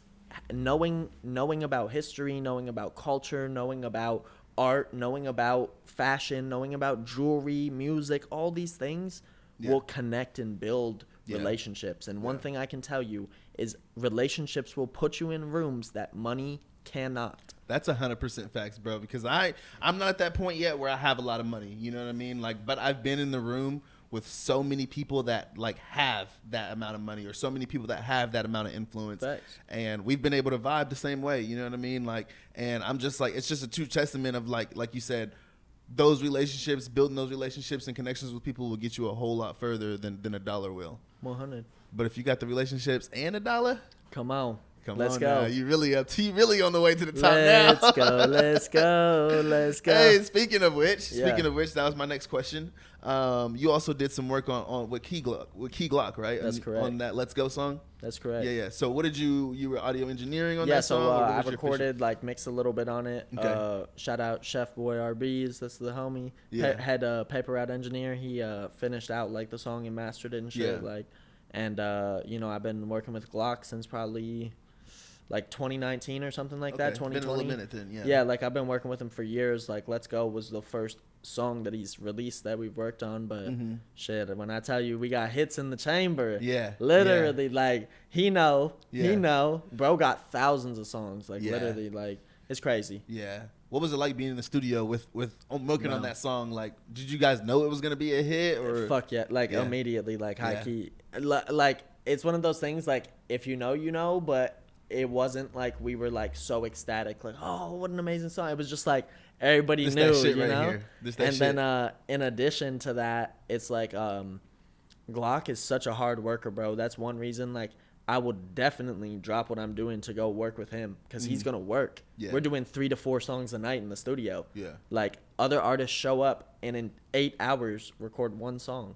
knowing about history, knowing about culture, knowing about art, knowing about fashion, knowing about jewelry, music, all these things will connect and build relationships. And one thing I can tell you is relationships will put you in rooms that money cannot. That's 100% facts, bro, because I'm not at that point yet where I have a lot of money, you know what I mean? Like, but I've been in the room with so many people that like have that amount of money, or so many people that have that amount of influence. Facts. And we've been able to vibe the same way, you know what I mean? Like, and I'm just like, it's just a true testament of like you said, those relationships, building those relationships and connections with people will get you a whole lot further than a dollar will. 100. But if you got the relationships and a dollar, Come on. let's on go. now. You really on the way to the top now. Let's go. Hey, speaking of which, that was my next question. You also did some work on with Key Glock, right? That's correct. On that Let's Go song. That's correct. Yeah. So what did you were audio engineering on Yeah, that so song? I recorded, like, mixed a little bit on it. Okay. Shout out Chef Boy RBs, that's the homie. Yeah. Had a paper route engineer. He finished out like the song and mastered it and shit. Yeah. Like, and you know, I've been working with Glock since probably like 2019 or something like that. 2020. Been a little minute then. Yeah. Yeah, like I've been working with him for years. Like, Let's Go was the first song that he's released that we've worked on, but shit, when I tell you we got hits in the chamber, literally, like he know, bro got thousands of songs, like literally, like it's crazy. Yeah. What was it like being in the studio with working on that song? Like, did you guys know it was gonna be a hit or? Fuck yeah, like immediately, like high key, like it's one of those things, like if you know, you know, but it wasn't like we were like so ecstatic, like, oh, what an amazing song. It was just like everybody knew, you know. Then in addition to that, it's like Glock is such a hard worker, bro. That's one reason, like, I would definitely drop what I'm doing to go work with him, because he's gonna work. We're doing 3 to 4 songs a night in the studio. Like, other artists show up and in 8 hours record 1 song.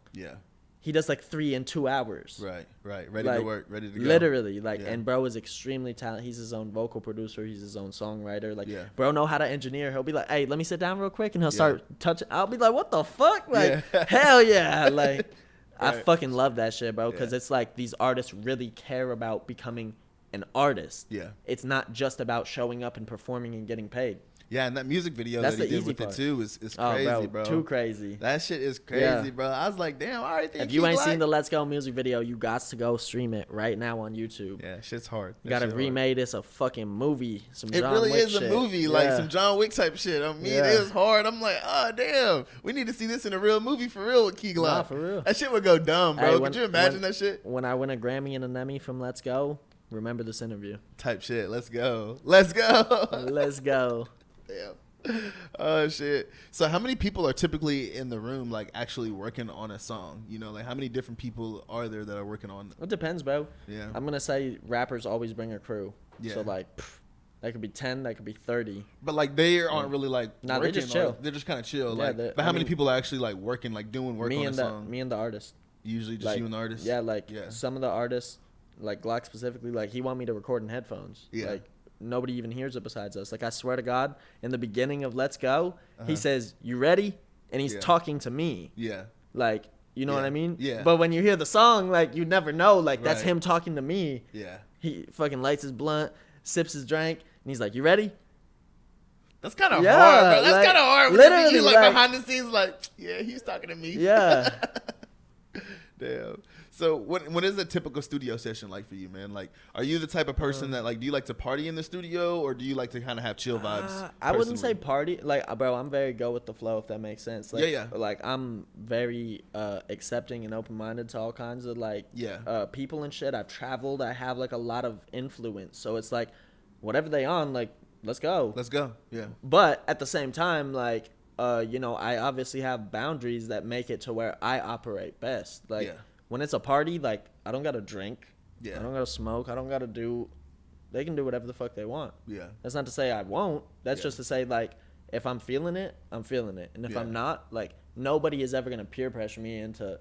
He does like 3 in 2 hours. Right. Ready to work, ready to go. Literally, like, and bro is extremely talented. He's his own vocal producer. He's his own songwriter. Like, bro know how to engineer. He'll be like, hey, let me sit down real quick, and he'll start touching. I'll be like, what the fuck? Like, hell yeah. Like, I fucking love that shit, bro, because it's like these artists really care about becoming an artist. It's not just about showing up and performing and getting paid. Yeah, and that music video That's that he the did easy with part. it too is crazy, bro. Too crazy. That shit is crazy, Yeah. bro. I was like, damn, I already think If you ain't seen the Let's Go music video, you got to go stream it right now on YouTube. Yeah, shit's hard. You gotta remake this a fucking movie. Some John It really Wick is shit. a movie, like some John Wick type shit. I mean, it was hard. I'm like, oh damn, we need to see this in a real movie for real with Key Glock. Nah, for real. That shit would go dumb, bro. Hey, Could you imagine that shit? When I win a Grammy and an Emmy from Let's Go, remember this interview. Type shit. Let's go. Let's go. Let's go. Damn. Oh shit. So how many people are typically in the room, like actually working on a song? You know, like how many different people are there that are working on? It depends, bro. Yeah. I'm gonna say rappers always bring a crew. Yeah. So like, that could be 10, that could be 30. But like they aren't really like Nah, they just chill. They're just kind of chill. Yeah, Like, but how many people are actually like working, like doing work on a song? Me and the artist. Usually just Like, you and the artist. Yeah, like some of the artists, like Glock specifically, like he want me to record in headphones. Yeah. Like nobody even hears it besides us. Like I swear to God, in the beginning of Let's Go, he says, "You ready?" And he's talking to me. Yeah. Like, you know what I mean? Yeah. But when you hear the song, like you never know. Like that's Right. him talking to me. Yeah. He fucking lights his blunt, sips his drink, and he's like, "You ready?" That's kind of Yeah, hard, bro. That's like, kind of hard. literally, You, like like- behind the scenes, like, yeah, he's talking to me. Yeah. Damn. So what is a typical studio session like for you, man? Like, are you the type of person that like, do you like to party in the studio or do you like to kind of have chill vibes? I wouldn't say personally? party. Like, bro, I'm very go with the flow, if that makes sense. Like, Yeah. Like, I'm very accepting and open-minded to all kinds of, like, people and shit. I've traveled. I have, like, a lot of influence. So it's like, whatever they on, like, let's go. Let's go. Yeah. But at the same time, like, you know, I obviously have boundaries that make it to where I operate best. Like, when it's a party, like, I don't got to drink. Yeah. I don't got to smoke. I don't got to do. They can do whatever the fuck they want. Yeah. That's not to say I won't. That's just to say, like, if I'm feeling it, I'm feeling it. And if I'm not, like, nobody is ever going to peer pressure me into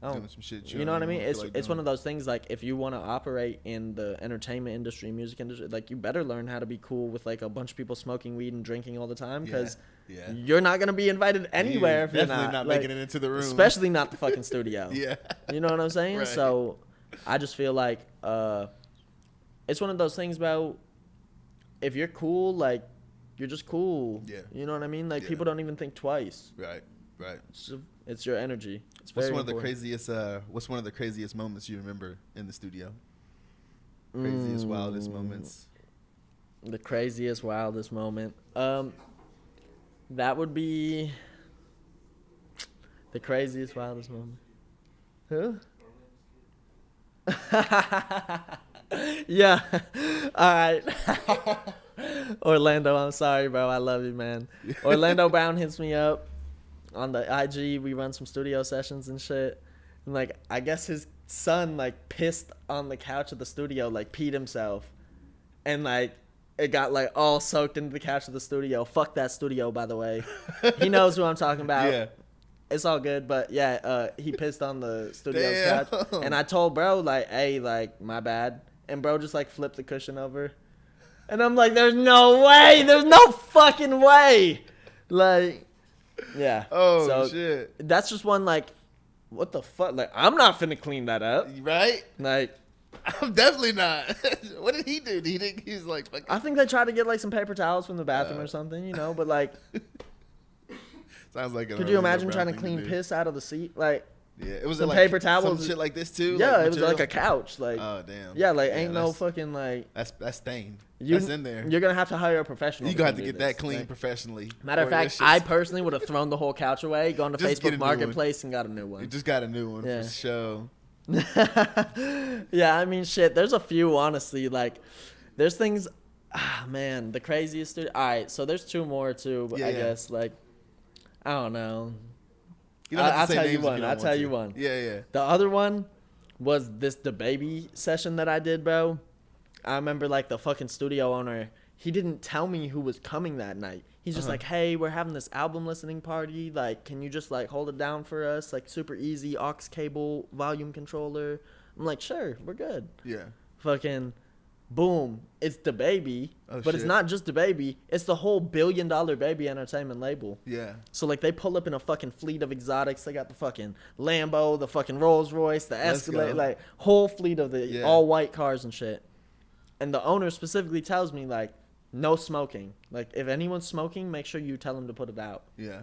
Doing some shit you know what I mean? It's like one of those things, like, if you want to operate in the entertainment industry, music industry, like, you better learn how to be cool with, like, a bunch of people smoking weed and drinking all the time, because you're not going to be invited anywhere if you're definitely not like, making it into the room. especially not the fucking studio. Yeah. You know what I'm saying? Right. So I just feel like it's one of those things about, if you're cool, like, you're just cool. Yeah. You know what I mean? Like, people don't even think twice. Right. Right. It's your energy. It's What's very one of the important. craziest moments you remember in the studio? Craziest, wildest moments. The craziest, wildest moment. That would be the craziest, wildest moment. Who? Yeah. All right. Orlando, I'm sorry, bro. I love you, man. Orlando Brown hits me up on the IG. We run some studio sessions and shit. And, like, I guess his son, like, pissed on the couch of the studio, like, peed himself. And, like, it got, like, all soaked into the couch of the studio. Fuck that studio, by the way. He knows who I'm talking about. Yeah. It's all good, but yeah, he pissed on the studio's Damn. couch. And I told bro, like, hey, like, my bad. And bro just, like, flipped the cushion over. And I'm like, there's no way. There's no fucking way. Like, yeah. Oh, so shit. That's just one, like, what the fuck? Like, I'm not finna clean that up. Right? Like, I'm definitely not. What did he do? He was like, fucking... I think they tried to get, like, some paper towels from the bathroom or something, you know? But, like, sounds like could you imagine trying to clean piss out of the seat? Like, yeah, it was some like paper towels, some shit like this too. Yeah, like it was like a couch. Like, oh damn. Yeah, like ain't no that's- fucking like. That's stained. You, That's in there. You're gonna have to hire a professional. You gonna have to do get this. that clean Like, professionally. matter of Or fact, it's I just- personally would have thrown the whole couch away, gone to Just get a Facebook new one. Marketplace and got a new You one. just got a new one Yeah. for sure. Yeah, I mean, shit. There's a few, honestly. Like, there's things. Man, the craziest. All right, so there's two more too. But Yeah, I yeah. guess like, I don't know. You don't have to I'll say tell names you if one. don't I'll want tell to. you one. Yeah, yeah. The other one was this DaBaby session that I did, bro. I remember, like, the fucking studio owner, he didn't tell me who was coming that night. He's just like, hey, we're having this album listening party. Like, can you just, like, hold it down for us? Like, super easy, aux cable, volume controller. I'm like, sure, we're good. Yeah. Fucking boom. It's DaBaby. Oh, but it's shit. not just DaBaby. It's the whole $1 billion Baby Entertainment label. Yeah. So, like, they pull up in a fucking fleet of exotics. They got the fucking Lambo, the fucking Rolls Royce, the Let's Escalade, go. like, whole fleet of the Yeah. all white cars and shit. And the owner specifically tells me, like, no smoking. Like, if anyone's smoking, make sure you tell them to put it out. Yeah.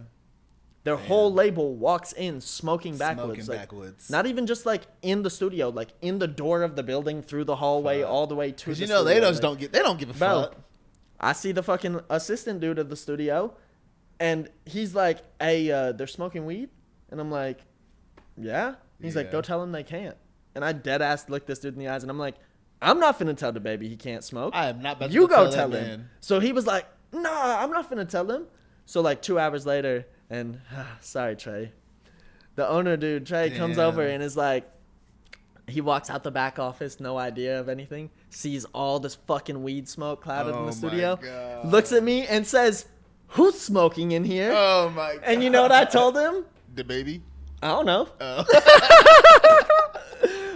Their whole label walks in smoking backwards. Smoking backwards. Not even just like in the studio, like in the door of the building, through the hallway, all the way to the Because studio. they just don't give a fuck. I see the fucking assistant dude of the studio, and he's like, "Hey, they're smoking weed," and I'm like, "Yeah." He's like, "Go tell them they can't." And I dead ass look this dude in the eyes, and I'm like, "I'm not finna tell DaBaby he can't smoke. I am not about to You go tell tell him." man. So he was like, "Nah, I'm not finna tell him." So like 2 hours later, and sorry Trey, the owner dude Trey comes over and is like, he walks out the back office, no idea of anything, sees all this fucking weed smoke clouded in the studio, looks at me and says, "Who's smoking in here?" Oh my god. And you know what I told him? DaBaby? I don't know. Oh.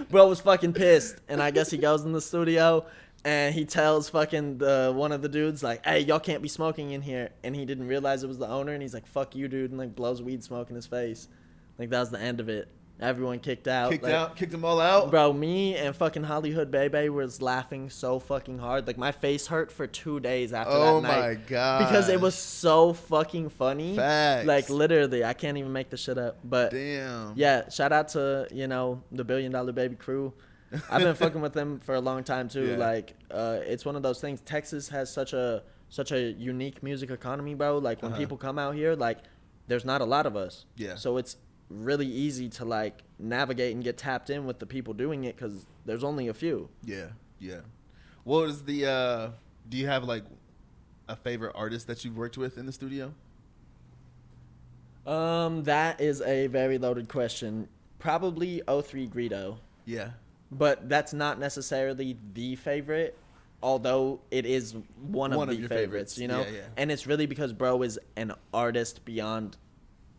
Bro was fucking pissed, and I guess he goes in the studio and he tells fucking one of the dudes like, "Hey, y'all can't be smoking in here," and he didn't realize it was the owner, and he's like, "Fuck you, dude," and like blows weed smoke in his face. Like, that was the end of it. Everyone kicked out. Kicked them all out. Bro, me and fucking Hollywood Baby was laughing so fucking hard. Like, my face hurt for 2 days after that night. Oh my god. Because it was so fucking funny. Facts. Like, literally, I can't even make the shit up. But damn. Yeah, shout out to, the $1 Billion Baby crew. I've been fucking with them for a long time too. Yeah. Like, it's one of those things. Texas has such a unique music economy, bro. Like, when people come out here, like, there's not a lot of us. Yeah. So it's really easy to like navigate and get tapped in with the people doing it because there's only a few. Yeah. What is the do you have like a favorite artist that you've worked with in the studio? That is a very loaded question. Probably 03 Greedo. Yeah. But that's not necessarily the favorite, although it is one of the favorites, Yeah. And it's really because bro is an artist beyond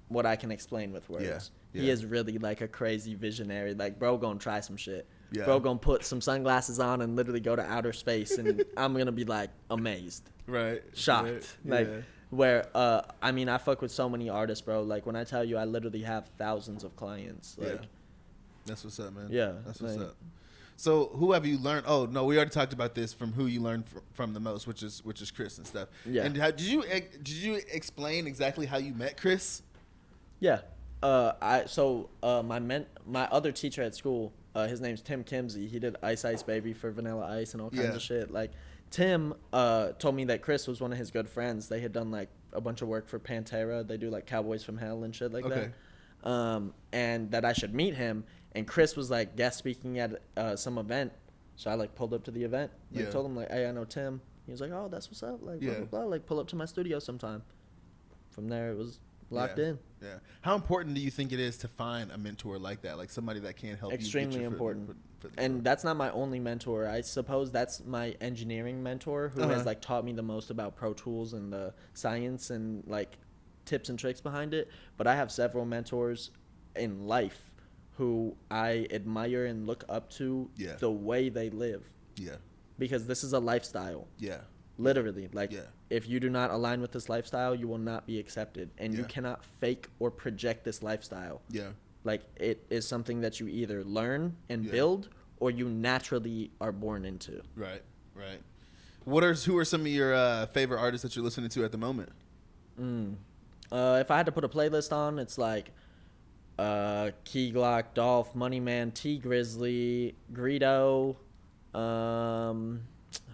what I can explain with words. Yeah. He is really like a crazy visionary. Like, bro gonna try some shit. Yeah. Bro gonna put some sunglasses on and literally go to outer space, and I'm gonna be like amazed. Right. Shocked. Right. Like, where I mean, I fuck with so many artists, bro. Like, when I tell you I literally have thousands of clients. Like, that's what's up, man. Yeah. That's what's up. So who have you learned? Oh no, we already talked about this from who you learned from the most, which is Chris and stuff. Yeah. And did you explain exactly how you met Chris? Yeah. My other teacher at school, his name's Tim Kimsey. He did Ice Ice Baby for Vanilla Ice and all kinds of shit. Like, Tim told me that Chris was one of his good friends. They had done like a bunch of work for Pantera. They do like Cowboys from Hell and shit like that. And that I should meet him. And Chris was like guest speaking at some event. So I like pulled up to the event. Like, told him like, "Hey, I know Tim." He was like, "Oh, that's what's up." Like, blah, blah, blah. Like, pull up to my studio sometime. From there, it was locked in. Yeah. How important do you think it is to find a mentor like that? Like somebody that can help you? Extremely important. And that's not my only mentor. I suppose that's my engineering mentor who has like taught me the most about Pro Tools and the science and like tips and tricks behind it. But I have several mentors in life who I admire and look up to the way they live. Yeah. Because this is a lifestyle. Yeah. Literally, like, if you do not align with this lifestyle, you will not be accepted, and you cannot fake or project this lifestyle. Yeah, like, it is something that you either learn and build, or you naturally are born into. Right. Who are some of your favorite artists that you're listening to at the moment? If I had to put a playlist on, it's like Key Glock, Dolph, Money Man, T Grizzly, Greedo.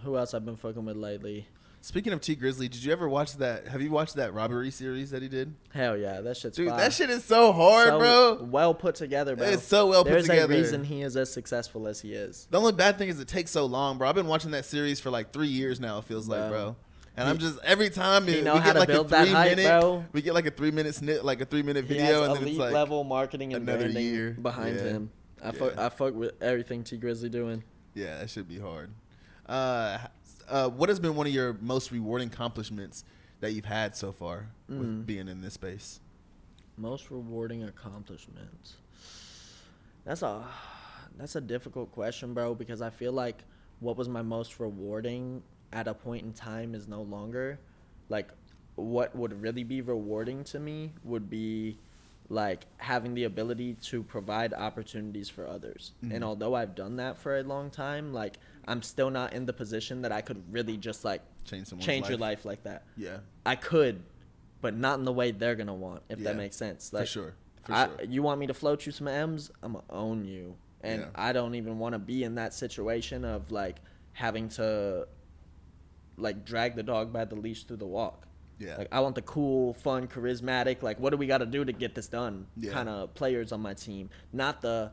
Who else I've been fucking with lately? Speaking of T Grizzly, did you ever watch that? Have you watched that robbery series that he did? Hell yeah, that shit's dude. fire. That shit is so hard, bro. Well put together, bro. It's so well put together. There's a reason he is as successful as he is. The only bad thing is it takes so long, bro. I've been watching that series for like 3 years now. It feels like, bro. And I'm just every time we get like a 3 minute, we get like a 3 minute snip, like a 3 minute video, and then it's like level marketing and branding behind him. I fuck with everything T Grizzly doing. Yeah, that should be hard. What has been one of your most rewarding accomplishments that you've had so far with being in this space? Most rewarding accomplishments. That's a difficult question, bro, because I feel like what was my most rewarding at a point in time is no longer. Like, what would really be rewarding to me would be like having the ability to provide opportunities for others. And although I've done that for a long time, like, I'm still not in the position that I could really just like change your life like that. Yeah. I could, but not in the way they're gonna want, if that Yeah. makes sense. Like, For sure. You want me to float you some M's? I'm gonna own you. And Yeah. I don't even want to be in that situation of like having to like drag the dog by the leash through the walk. Yeah. Like, I want the cool, fun, charismatic, like, what do we got to do to get this done Yeah. kind of players on my team. Not the,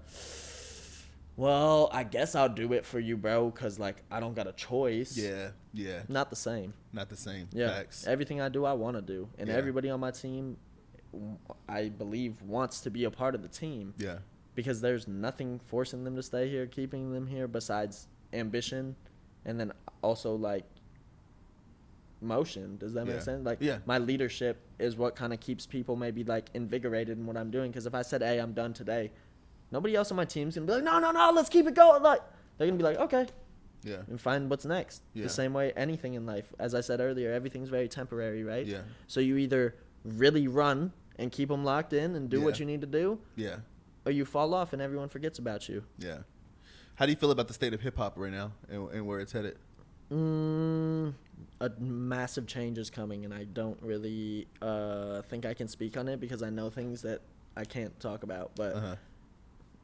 well, I guess I'll do it for you, bro, because, like, I don't got a choice. Yeah. Yeah. Not the same. Not the same. Yeah. Facts. Everything I do, I want to do. And Yeah. everybody on my team, I believe, wants to be a part of the team. Yeah. Because there's nothing forcing them to stay here, keeping them here, besides ambition. And then also, like, motion. Does that make sense? Like, my leadership is what kind of keeps people maybe like invigorated in what I'm doing. Because if I said, hey, I'm done today, nobody else on my team's gonna be like, no, let's keep it going. Like, they're gonna be like, okay, yeah, and find what's next. The same way anything in life, as I said earlier, everything's very temporary, right? Yeah. So you either really run and keep them locked in and do what you need to do, yeah, or you fall off and everyone forgets about you. Yeah. How do you feel about the state of hip hop right now and where it's headed? A massive change is coming, and I don't really think I can speak on it because I know things that I can't talk about. But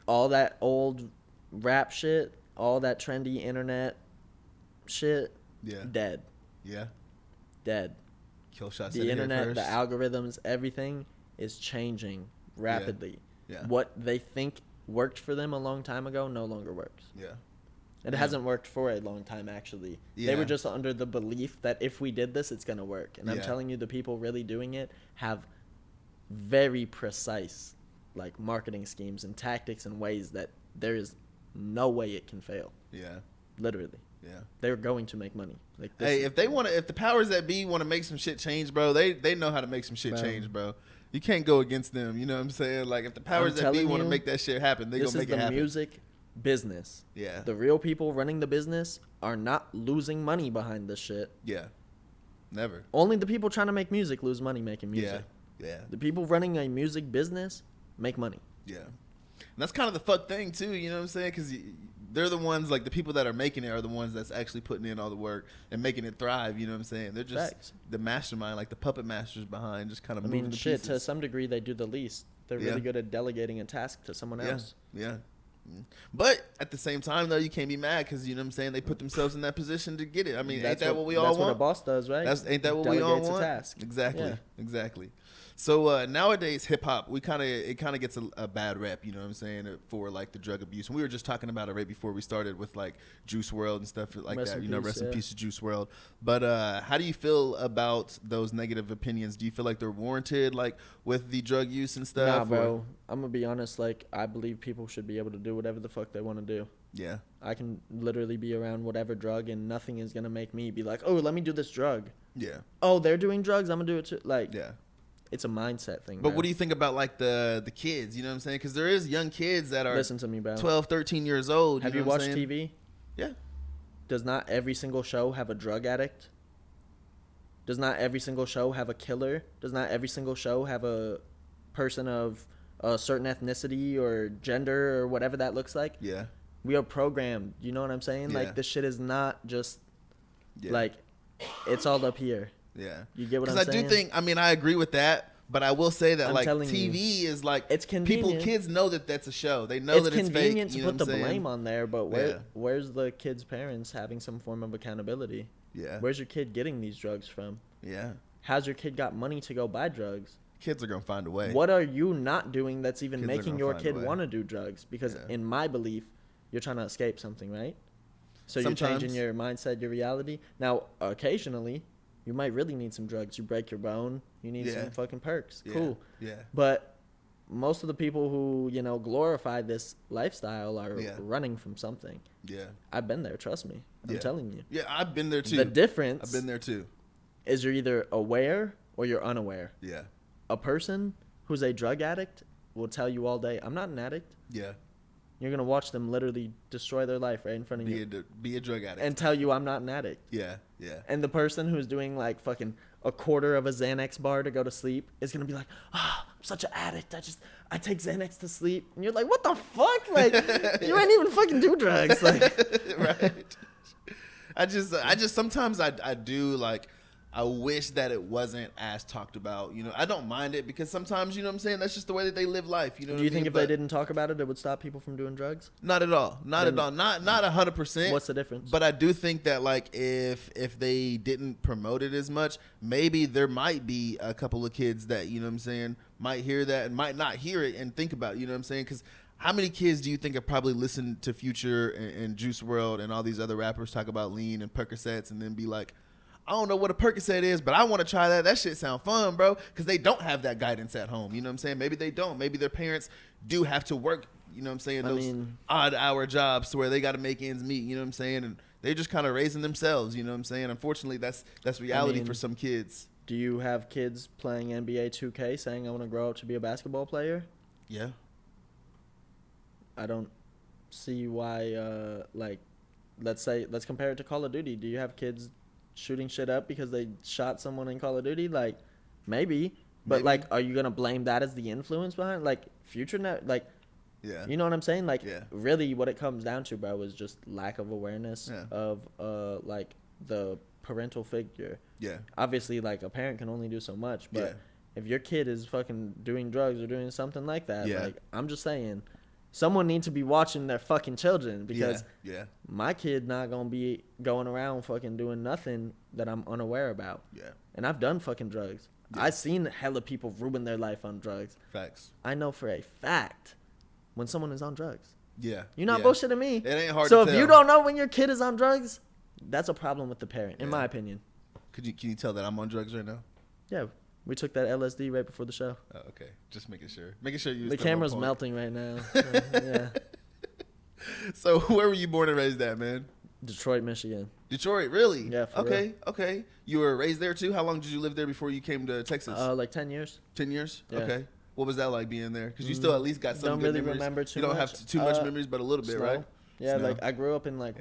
all that old rap shit, all that trendy internet shit, dead. Yeah. Dead. Killshot. The internet, the algorithms, everything is changing rapidly. Yeah. What they think worked for them a long time ago no longer works. Yeah. It hasn't worked for a long time, actually. They were just under the belief that if we did this, it's going to work. And I'm telling you, the people really doing it have very precise, like, marketing schemes and tactics and ways that there is no way it can fail. Yeah. Literally. Yeah. They're going to make money. Like, this hey, if the powers that be want to make some shit change, bro, they know how to make some shit change, bro. You can't go against them. You know what I'm saying? Like, if the powers that be want to make that shit happen, they gonna make it happen. This is the music business. Yeah. The real people running the business are not losing money behind this shit. Yeah. Never. Only the people trying to make music lose money making music. Yeah. The people running a music business make money. Yeah. And that's kind of the fuck thing too, you know what I'm saying? Because they're the ones, like, the people that are making it are the ones that's actually putting in all the work and making it thrive, you know what I'm saying? They're just the mastermind, like the puppet masters behind, just kind of moving the pieces. To some degree they do the least. They're really good at delegating a task to someone else. Yeah. But at the same time, though, you can't be mad because, you know what I'm saying, they put themselves in that position to get it. I mean, ain't that what we all want? That's what a boss does, right? Ain't that what we all want? Delegates a task. Exactly. So nowadays, hip hop, it kind of gets a bad rep, you know what I'm saying, for like the drug abuse. And we were just talking about it right before we started with like Juice WRLD and stuff like that. You know, rest in peace to Juice WRLD. But how do you feel about those negative opinions? Do you feel like they're warranted, like with the drug use and stuff? Nah, bro. I'm gonna be honest. Like, I believe people should be able to do whatever the fuck they want to do. Yeah. I can literally be around whatever drug, and nothing is gonna make me be like, oh, let me do this drug. Yeah. Oh, they're doing drugs, I'm gonna do it too. Like, yeah. It's a mindset thing. But what do you think about like the kids? You know what I'm saying? Because there is young kids that are listen to me, bro. 12, 13 years old. Have you watched TV? Yeah. Does not every single show have a drug addict? Does not every single show have a killer? Does not every single show have a person of a certain ethnicity or gender or whatever that looks like? Yeah. We are programmed. You know what I'm saying? Yeah. Like, this shit is not just like, it's all up here. Yeah. You get what I'm saying? Because I do think, I mean, I agree with that, but I will say that, like, TV is like, it's convenient. Kids know that that's a show. They know that it's fake. It's convenient to put the blame on there, but where's the kid's parents having some form of accountability? Yeah. Where's your kid getting these drugs from? Yeah. How's your kid got money to go buy drugs? Kids are going to find a way. What are you not doing that's even making your kid want to do drugs? Because in my belief, you're trying to escape something, right? So you're changing your mindset, your reality. Now, occasionally, you might really need some drugs. You break your bone. You need some fucking perks. Yeah. Cool. Yeah. But most of the people who, you know, glorify this lifestyle are running from something. Yeah. I've been there. Trust me. I'm telling you. Yeah, I've been there too. The difference. I've been there too. Is you're either aware or you're unaware. Yeah. A person who's a drug addict will tell you all day, I'm not an addict. Yeah. You're going to watch them literally destroy their life right in front of you. Be a drug addict. And tell you I'm not an addict. Yeah, yeah. And the person who's doing like fucking a quarter of a Xanax bar to go to sleep is going to be like, I'm such an addict. I take Xanax to sleep. And you're like, what the fuck? Like, you ain't even fucking do drugs. Like, right. I just sometimes I do like. I wish that it wasn't as talked about. You know, I don't mind it because sometimes, you know what I'm saying, that's just the way that they live life. You know, do you think if they didn't talk about it, it would stop people from doing drugs? Not at all. Not 100%. What's the difference? But I do think that like if they didn't promote it as much, maybe there might be a couple of kids that, you know what I'm saying, might hear that and might not hear it and think about it, you know what I'm saying? Because how many kids do you think have probably listened to Future and Juice WRLD and all these other rappers talk about lean and Percocets and then be like, I don't know what a Percocet is, but I want to try that. That shit sound fun, bro. Because they don't have that guidance at home. You know what I'm saying? Maybe they don't. Maybe their parents do have to work, you know what I'm saying, those odd hour jobs to where they got to make ends meet, you know what I'm saying? And they're just kind of raising themselves, you know what I'm saying? Unfortunately, that's reality for some kids. Do you have kids playing NBA 2K saying, I want to grow up to be a basketball player? Yeah. I don't see why, let's compare it to Call of Duty. Do you have kids shooting shit up because they shot someone in Call of Duty? Like, maybe. But, like, are you going to blame that as the influence behind? Like, Future, yeah. You know what I'm saying? Like, really what it comes down to, bro, is just lack of awareness of, like, the parental figure. Yeah. Obviously, like, a parent can only do so much. But if your kid is fucking doing drugs or doing something like that, like, I'm just saying, someone needs to be watching their fucking children because my kid not going to be going around fucking doing nothing that I'm unaware about. Yeah. And I've done fucking drugs. Yeah. I've seen hella people ruin their life on drugs. Facts. I know for a fact when someone is on drugs. Yeah. You're not bullshitting me. It ain't hard to tell. So if you don't know when your kid is on drugs, that's a problem with the parent, in my opinion. Can you tell that I'm on drugs right now? Yeah. We took that LSD right before the show. Oh, okay. Just making sure. Making sure you. The camera's melting right now. Yeah. So where were you born and raised at, man? Detroit, Michigan. Detroit, really? Yeah. Okay. Okay. You were raised there too. How long did you live there before you came to Texas? Like 10 years. 10 years. Yeah. Okay. What was that like being there? Because you still at least got some good memories. Remember too you don't much. have too much memories, but a little bit, right? Yeah. Snow. Like I grew up in like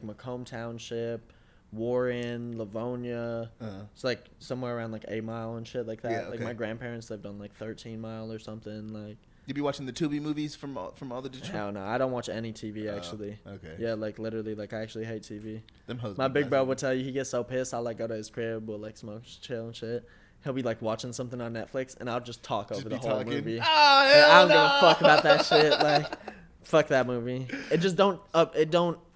Macomb Township, Warren, Livonia. It's like somewhere around like 8 Mile and shit like that. Yeah, okay. Like my grandparents lived on like 13 Mile or something. Like you be watching the Tubi movies from all the Detroit? Hell no, I don't watch any TV actually. Okay. Yeah, like literally, like I actually hate TV. Them hoes. My big bro would tell you he gets so pissed. I'll like go to his crib, we'll like smoke, chill and shit. He'll be like watching something on Netflix, and I'll just talk over the whole movie. Oh, I don't give a fuck about that shit. Like, fuck that movie. It just don't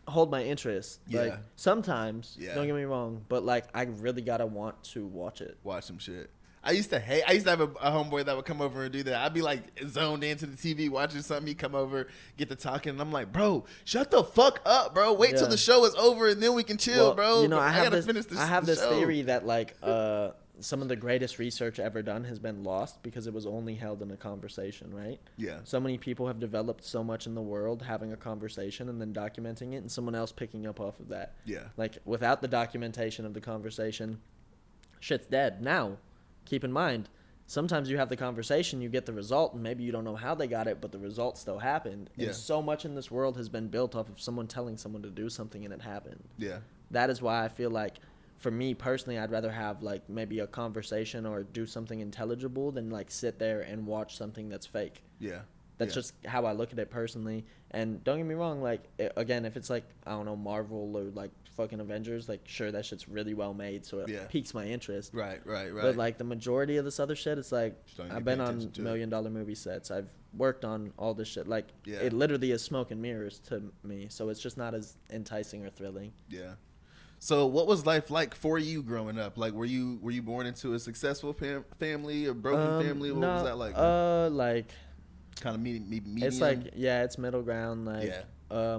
hold my interest. Yeah. Like sometimes, don't get me wrong, but like I really gotta want to watch it. Watch some shit. I used to have a homeboy that would come over and do that. I'd be like zoned into the TV watching something. He'd come over, get to talking, and I'm like, bro, shut the fuck up, bro. Wait till the show is over and then we can chill, bro. You know, I have this show. theory that like some of the greatest research ever done has been lost because it was only held in a conversation, right? Yeah. So many people have developed so much in the world having a conversation and then documenting it and someone else picking up off of that. Yeah. Like without the documentation of the conversation, shit's dead. Now, keep in mind, sometimes you have the conversation, you get the result, and maybe you don't know how they got it, but the result still happened. Yeah. And so much in this world has been built off of someone telling someone to do something and it happened. Yeah. That is why I feel like, for me personally, I'd rather have like maybe a conversation or do something intelligible than like sit there and watch something that's fake. Yeah. That's just how I look at it personally. And don't get me wrong, like, again, if it's like, I don't know, Marvel or like fucking Avengers, like, sure, that shit's really well made, so it piques my interest. Right. But like the majority of this other shit, it's like, I've been on $1 million movie sets. I've worked on all this shit. Like, it literally is smoke and mirrors to me. So it's just not as enticing or thrilling. Yeah. So what was life like for you growing up? Like, were you born into a successful family, a broken family? What was that like? Like kind of medium. It's like, it's middle ground. Like,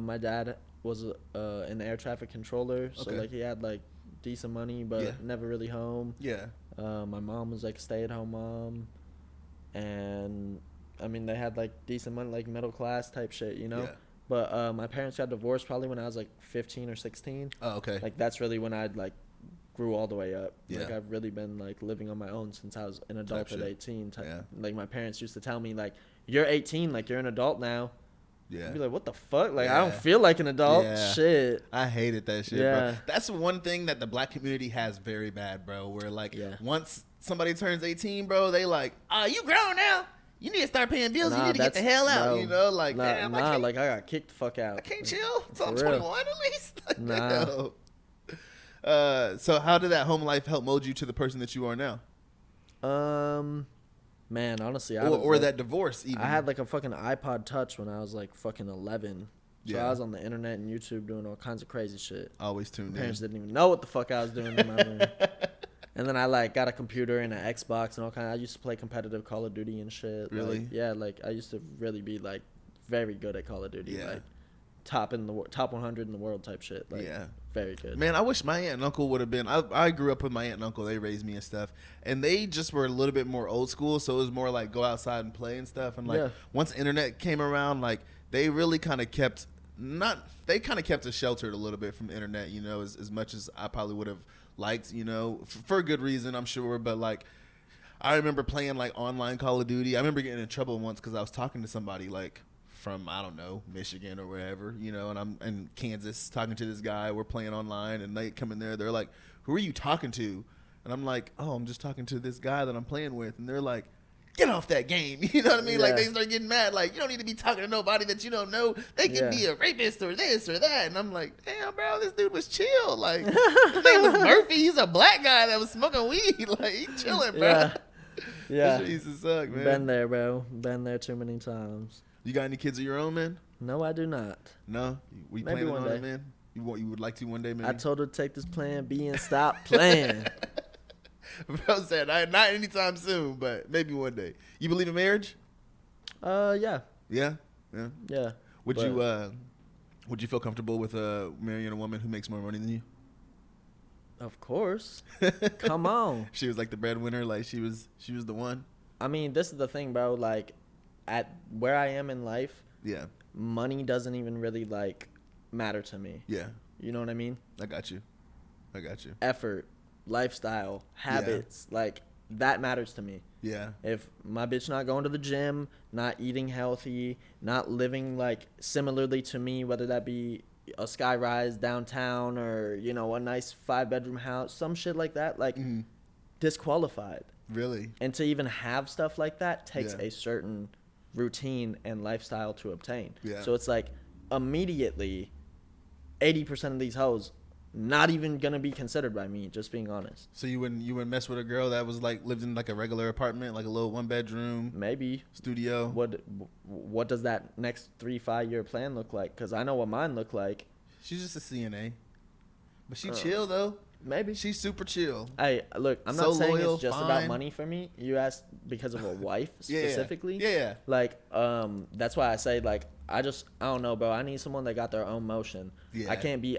my dad was an air traffic controller, so like he had like decent money, but never really home. Yeah. My mom was like a stay-at-home mom, and I mean they had like decent money, like middle class type shit, you know. Yeah. But my parents got divorced probably when I was like 15 or 16. Oh, okay. Like that's really when I like grew all the way up. Yeah. Like I've really been like living on my own since I was an adult at 18. Like my parents used to tell me like, you're 18, like you're an adult now. Yeah. I'd be like, what the fuck? Like I don't feel like an adult. Yeah. Shit. I hated that shit, bro. That's one thing that the black community has very bad, bro. Where like once somebody turns 18, bro, they like, you grown now. You need to start paying bills. Nah, you need to get the hell out. bro, You know, like nah, damn, I got kicked the fuck out. I can't chill until I'm For real. 21 at least. Like, Nah. damn. So how did that home life help mold you to the person that you are now? Man, honestly, Or that divorce even. I had like a fucking iPod Touch when I was like fucking 11. So Yeah. I was on the internet and YouTube doing all kinds of crazy shit. Always tuned My parents in. didn't even know what the fuck I was doing in my room. And then I like got a computer and an Xbox and all kind. I used to play competitive Call of Duty and shit. Really? Like, yeah, like I used to really be like very good at Call of Duty. Yeah. Like top 100 in the world type shit. Like, Yeah. very good. Man, I wish my aunt and uncle would have been. I grew up with my aunt and uncle. They raised me and stuff, and they just were a little bit more old school. So it was more like go outside and play and stuff. And like Yeah. once internet came around, like they really kind of kept us sheltered a little bit from the internet. You know, as much as I probably would have liked. You know, for a good reason, I'm sure. But like, I remember playing like online Call of Duty. I remember getting in trouble once because I was talking to somebody like from, I don't know, Michigan or wherever, you know, and I'm in Kansas talking to this guy. We're playing online, and they come in there. They're like, who are you talking to? And I'm like, oh, I'm just talking to this guy that I'm playing with. And they're like, get off that game. You know what I mean? Yeah. Like, they start getting mad. Like, you don't need to be talking to nobody that you don't know. They can be a rapist or this or that. And I'm like, damn, bro, this dude was chill. Like, his name was Murphy. He's a black guy that was smoking weed. Like, he chilling, bro. Yeah. Yeah. That shit used to suck, man. Been there, bro. Been there too many times. You got any kids of your own, man? No, I do not. No? We Maybe planning one on day. it, man? You would like to one day, maybe? I told her to take this plan B and stop playing. Bro said, not anytime soon, but maybe one day. You believe in marriage? Yeah. Yeah? Yeah. Yeah. Would But- you feel comfortable with marrying a woman who makes more money than you? Of course. Come on. She was like the breadwinner, like she was the one. I mean, this is the thing, bro. Like, at where I am in life, Yeah. money doesn't even really, like, matter to me. Yeah. You know what I mean? I got you. Effort, lifestyle, habits, like, that matters to me. Yeah. If my bitch not going to the gym, not eating healthy, not living, like, similarly to me, whether that be a skyrise downtown or, you know, a nice 5-bedroom house, some shit like that, like, disqualified. Really? And to even have stuff like that takes Yeah. a certain routine and lifestyle to obtain. Yeah. So it's like immediately 80% of these hoes not even going to be considered by me, just being honest. So you wouldn't mess with a girl that was like lived in like a regular apartment, like a little 1-bedroom Maybe. studio? What does that next 3-5 year plan look like? Because I know what mine look like. She's just a CNA. But she chill though. Maybe. She's super chill. Hey, look, I'm So not saying loyal, it's just fine. about money for me. You asked because of a wife specifically. Yeah. Like, that's why I say, like, I don't know, bro. I need someone that got their own motion. Yeah. I can't be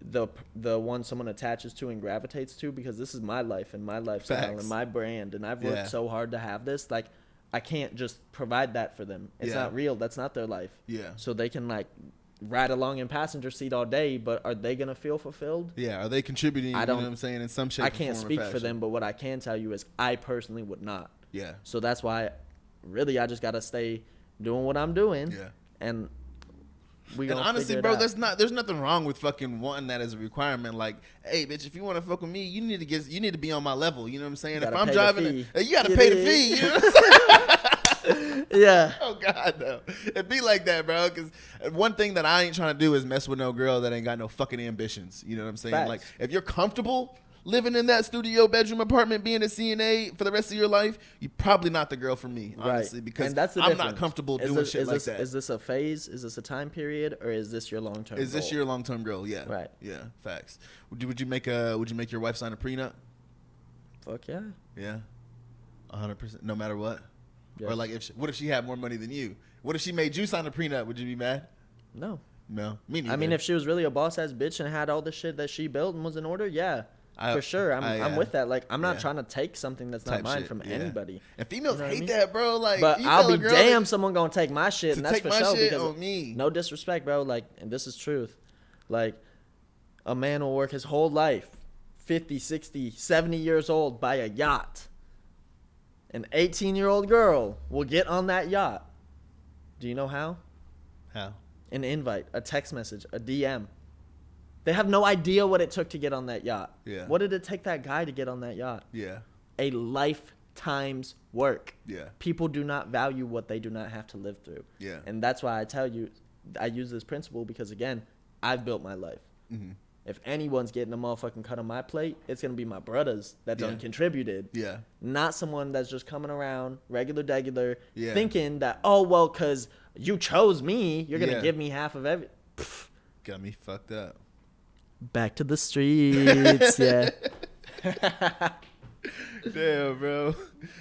the one someone attaches to and gravitates to, because this is my life and my lifestyle Facts. and my brand, and I've worked so hard to have this. Like, I can't just provide that for them. It's Yeah. not real. That's not their life. Yeah. So they can, like, ride along in passenger seat all day, but are they gonna feel fulfilled? Yeah. Are they contributing? I You don't- know what I'm saying? In some shape. I or can't form or speak for fashion? them, but what I can tell you is I personally would not. Yeah. So that's why, really, I just gotta stay doing what I'm doing. Yeah. And we And gonna honestly, figure it bro, out. there's nothing wrong with fucking wanting that as a requirement. Like, hey, bitch, if you want to fuck with me, you need to be on my level. You know what I'm saying? If Gotta I'm pay the driving, fee. you got to You pay the dig? fee. You know what I'm saying? Yeah. Oh God, no. It be like that, bro. Because one thing that I ain't trying to do is mess with no girl that ain't got no fucking ambitions. You know what I'm saying? Facts. Like, if you're comfortable living in that studio bedroom apartment, being a CNA for the rest of your life, you're probably not the girl for me, honestly. Right. Because And that's the I'm difference. not comfortable Is doing this- shit is like this, that. Is this a phase? Is this a time period? Or is this your long-term Is this goal? your long-term goal? Yeah. Right. Yeah. Facts. Would you make your wife sign a prenup? Fuck yeah. Yeah. 100%. No matter what. Yes. Or like, what if she had more money than you? What if she made you sign a prenup? Would you be mad? No. No. Me neither. I mean, if she was really a boss-ass bitch and had all the shit that she built and was in order, yeah. For sure. I'm with that. Like, I'm not trying to take something that's not Type mine shit, from yeah. anybody. And females You know what I hate mean? that, bro. Like, But you I'll tell a be girl damn that- someone gonna take my shit, to and that's take for my sure. shit Because on me. no disrespect, bro. Like, and this is truth. Like, a man will work his whole life, 50, 60, 70 years old, buy a yacht. An 18-year-old girl will get on that yacht. Do you know how? How? An invite, a text message, a DM. They have no idea what it took to get on that yacht. Yeah. What did it take that guy to get on that yacht? Yeah. A times work. Yeah. People do not value what they do not have to live through. Yeah. And that's why I tell you, I use this principle because, again, I've built my life. Mm-hmm. If anyone's getting a motherfucking cut on my plate, it's going to be my brothers that done contributed. Yeah. Not someone that's just coming around, regular, yeah. thinking that, oh, well, because you chose me, you're going to give me half of every... Got me fucked up. Back to the streets, yeah. Damn, bro.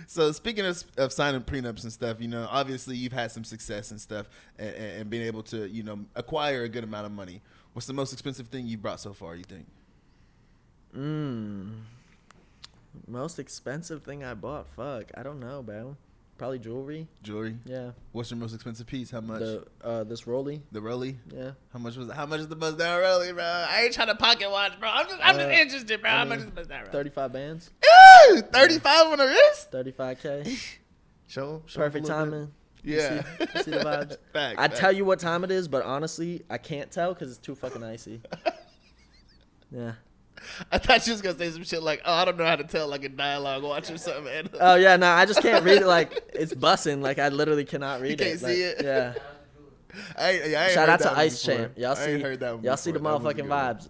So speaking of signing prenups and stuff, you know, obviously you've had some success and stuff and being able to, you know, acquire a good amount of money. What's the most expensive thing you brought so far, you think? Most expensive thing I bought? Fuck, I don't know, bro. Probably jewelry. Jewelry? Yeah. What's your most expensive piece? How much? This Rolly. The Rolly? Yeah. How much is the bust down Rolly, bro? I ain't trying to pocket watch, bro. I'm just interested, bro. How much is the bust down Rolly? 35 bands. Ew, 35 on the wrist? 35K. Show Perfect timing. Yeah. You see the vibes? I tell you what time it is, but honestly, I can't tell because it's too fucking icy. Yeah. I thought you was going to say some shit like, oh, I don't know how to tell, like a dialogue watch or something, man. Oh, yeah, no, I just can't read it. Like, it's bussing. Like, I literally cannot read it. You can't see it? Yeah. I ain't Shout heard out that to Ice before. Champ. Y'all see the motherfucking vibes.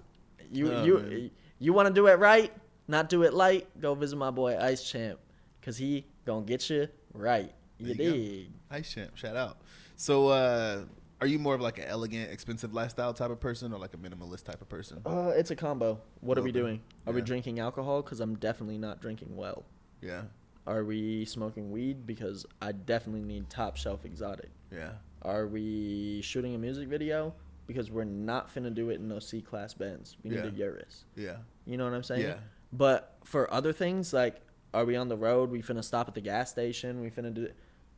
You want to do it right, not do it light, go visit my boy Ice Champ because he going to get you right. You dig? Ice Champ, shout out. So, are you more of like an elegant, expensive lifestyle type of person or like a minimalist type of person? It's a combo. What are we doing? Are we drinking alcohol? Because I'm definitely not drinking well. Yeah. Are we smoking weed? Because I definitely need top shelf exotic. Yeah. Are we shooting a music video? Because we're not finna do it in no C-class Benz. We need a Urus. Yeah. You know what I'm saying? Yeah. But for other things, like, are we on the road? We finna stop at the gas station? We finna do...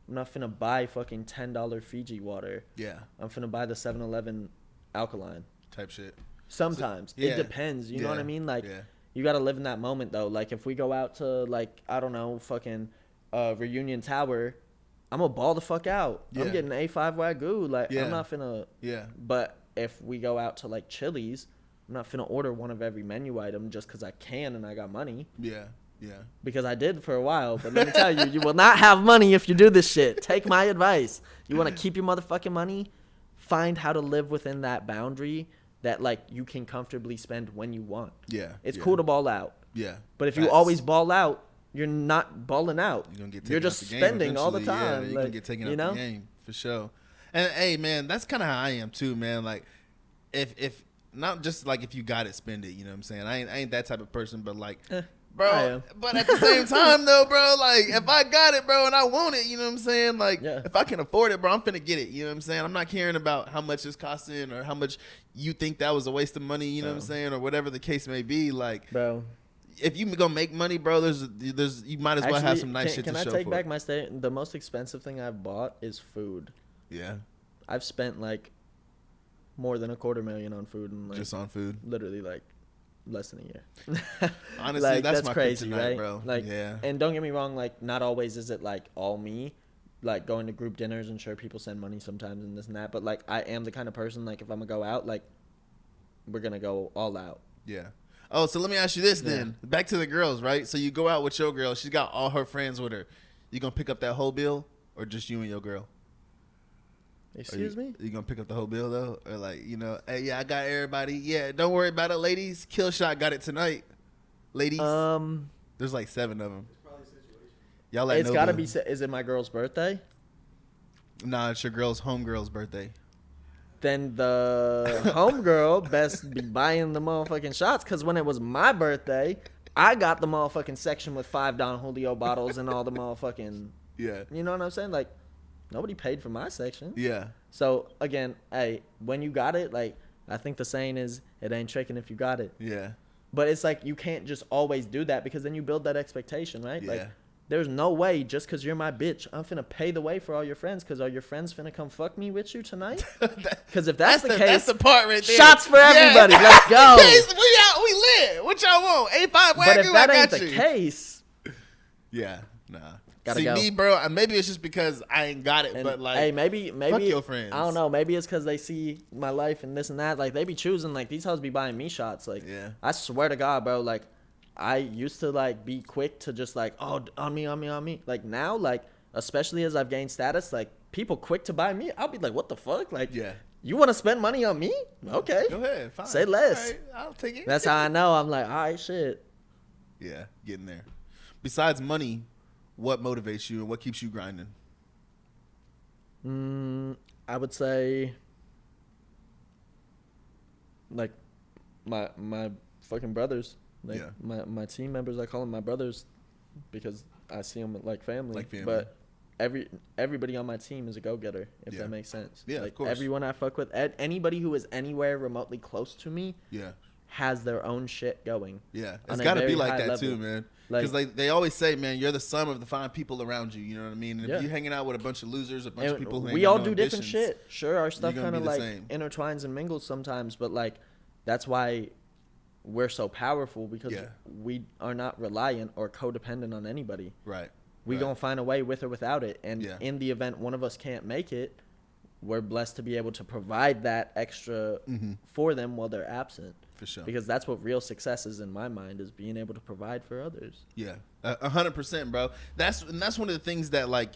I'm not finna buy fucking $10 Fiji water. Yeah. I'm finna buy the 7-Eleven alkaline. Type shit. Sometimes. It depends. You know what I mean? Like, you gotta live in that moment, though. Like, if we go out to, like, I don't know, fucking Reunion Tower, I'm gonna ball the fuck out. Yeah. I'm getting A5 Wagyu. Like, I'm not finna... Yeah. But if we go out to, like, Chili's, I'm not finna order one of every menu item just because I can and I got money. Yeah. Yeah. Because I did for a while. But let me tell you, you will not have money if you do this shit. Take my advice. You want to keep your motherfucking money? Find how to live within that boundary that, like, you can comfortably spend when you want. Yeah. It's cool to ball out. Yeah. But if you always ball out, you're not balling out. You're just spending all the time. Yeah, you're going to get taken out the game, for sure. And, hey, man, that's kind of how I am, too, man. Like, if not just, like, if you got it, spend it. You know what I'm saying? I ain't that type of person, but, like... Bro, but at the same time, though, bro, like, if I got it, bro, and I want it, you know what I'm saying? Like, if I can afford it, bro, I'm finna get it, you know what I'm saying? I'm not caring about how much it's costing or how much you think that was a waste of money, you know what I'm saying? Or whatever the case may be, like, bro, if you gonna make money, bro, there's you might as well have some nice shit to show for it. Can I take back my statement? The most expensive thing I've bought is food. Yeah. I've spent, like, more than $250,000 on food. And, like, just on food? Literally, like, less than a year. Honestly, like, that's my crazy, kryptonite, right? bro. Like, yeah. And don't get me wrong, like, not always is it, like, all me. Like, going to group dinners, and sure, people send money sometimes and this and that. But, like, I am the kind of person, like, if I'm going to go out, like, we're going to go all out. Yeah. Oh, so let me ask you this then. Back to the girls, right? So you go out with your girl. She's got all her friends with her. You going to pick up that whole bill or just you and your girl? Excuse me? You going to pick up the whole bill, though? Or, like, you know, hey, yeah, I got everybody. Yeah, don't worry about it, ladies. Killshot got it tonight. Ladies. There's like 7 of them. It's probably a situation. Y'all like it's got to be, is it my girl's birthday? Nah, it's your girl's homegirl's birthday. Then the homegirl best be buying the motherfucking shots, because when it was my birthday, I got the motherfucking section with 5 Don Julio bottles and all the motherfucking... Yeah. You know what I'm saying? Like, nobody paid for my section. Yeah. So, again, hey, when you got it, like, I think the saying is, it ain't tricking if you got it. Yeah. But it's like, you can't just always do that, because then you build that expectation, right? Yeah. Like, there's no way, just because you're my bitch, I'm finna pay the way for all your friends, because are your friends finna come fuck me with you tonight? Because if that's the case, that's the part right there. Shots for everybody. Let's go. We lit. What y'all want? A5 Wagyu, but if that ain't the case, yeah, nah. Gotta See, go. me, bro, maybe it's just because I ain't got it, but, like, hey, maybe fuck your friends. I don't know. Maybe it's because they see my life and this and that. Like, they be choosing, like, these hoes be buying me shots. Like, yeah. I swear to God, bro, like, I used to like be quick to just like, oh, on me. Like now, like especially as I've gained status, like people quick to buy me, I'll be like, what the fuck? Like, Yeah. You want to spend money on me? Okay. Go ahead. Fine. Say less. All right, I'll take it. That's how I know. I'm like, all right, shit. Yeah, getting there. Besides money, what motivates you and what keeps you grinding? I would say, like, my fucking brothers. Like, yeah. my team members, I call them my brothers because I see them like family. Like family. But everybody on my team is a go-getter, if that makes sense. Yeah, like, of course. Everyone I fuck with, anybody who is anywhere remotely close to me has their own shit going. Yeah, it's got to be like that level. Too, man. Because like, they always say, man, you're the sum of the fine people around you. You know what I mean? And if you're hanging out with a bunch of losers, a bunch of people who we all do different shit. Sure, our stuff kind of like intertwines and mingles sometimes, but like that's why we're so powerful, because we are not reliant or codependent on anybody. Right. We gonna find a way with or without it, and in the event one of us can't make it, we're blessed to be able to provide that extra for them while they're absent. For sure. Because that's what real success is in my mind, is being able to provide for others. Yeah, 100%, bro. That's one of the things that like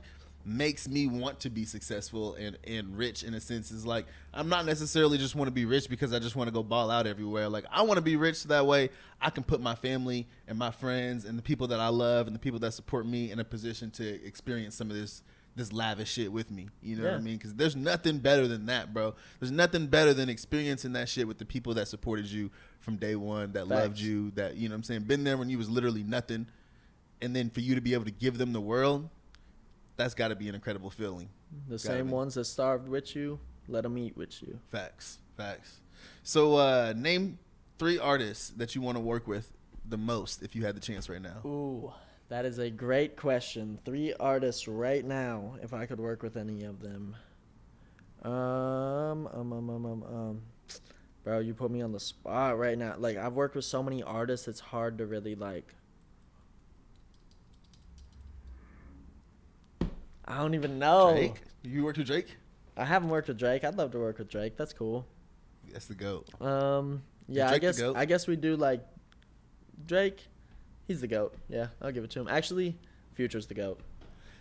makes me want to be successful and rich in a sense. Is like, I'm not necessarily just want to be rich because I just want to go ball out everywhere. Like, I want to be rich so that way I can put my family and my friends and the people that I love and the people that support me in a position to experience some of this lavish shit with me. You know what I mean? Because there's nothing better than that, bro. There's nothing better than experiencing that shit with the people that supported you from day one, that loved you, that, you know what I'm saying, been there when you was literally nothing. And then for you to be able to give them the world, that's got to be an incredible feeling. The same ones that starved with you, let them eat with you. Facts. So name 3 artists that you want to work with the most if you had the chance right now. Ooh, that is a great question. 3 artists right now, if I could work with any of them. Bro, you put me on the spot right now. Like, I've worked with so many artists, it's hard to really, like... I don't even know. Drake? You worked with Drake? I haven't worked with Drake. I'd love to work with Drake. That's cool. That's the GOAT. Yeah, I guess we do like Drake. He's the GOAT. Yeah, I'll give it to him. Actually, Future's the GOAT.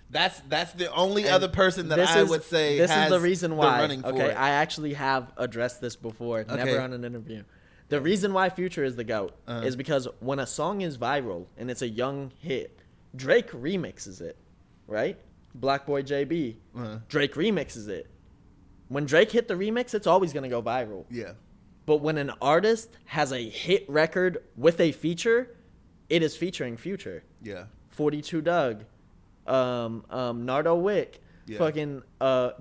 That's the only other person that I would say this has is the reason why. Running for okay, it. I actually have addressed this before, never on an interview. The reason why Future is the GOAT is because when a song is viral and it's a young hit, Drake remixes it, right? Black Boy JB, Drake remixes it. When Drake hit the remix, it's always going to go viral. Yeah. But when an artist has a hit record with a feature, it is featuring Future. Yeah. 42 Doug, Nardo Wick, fucking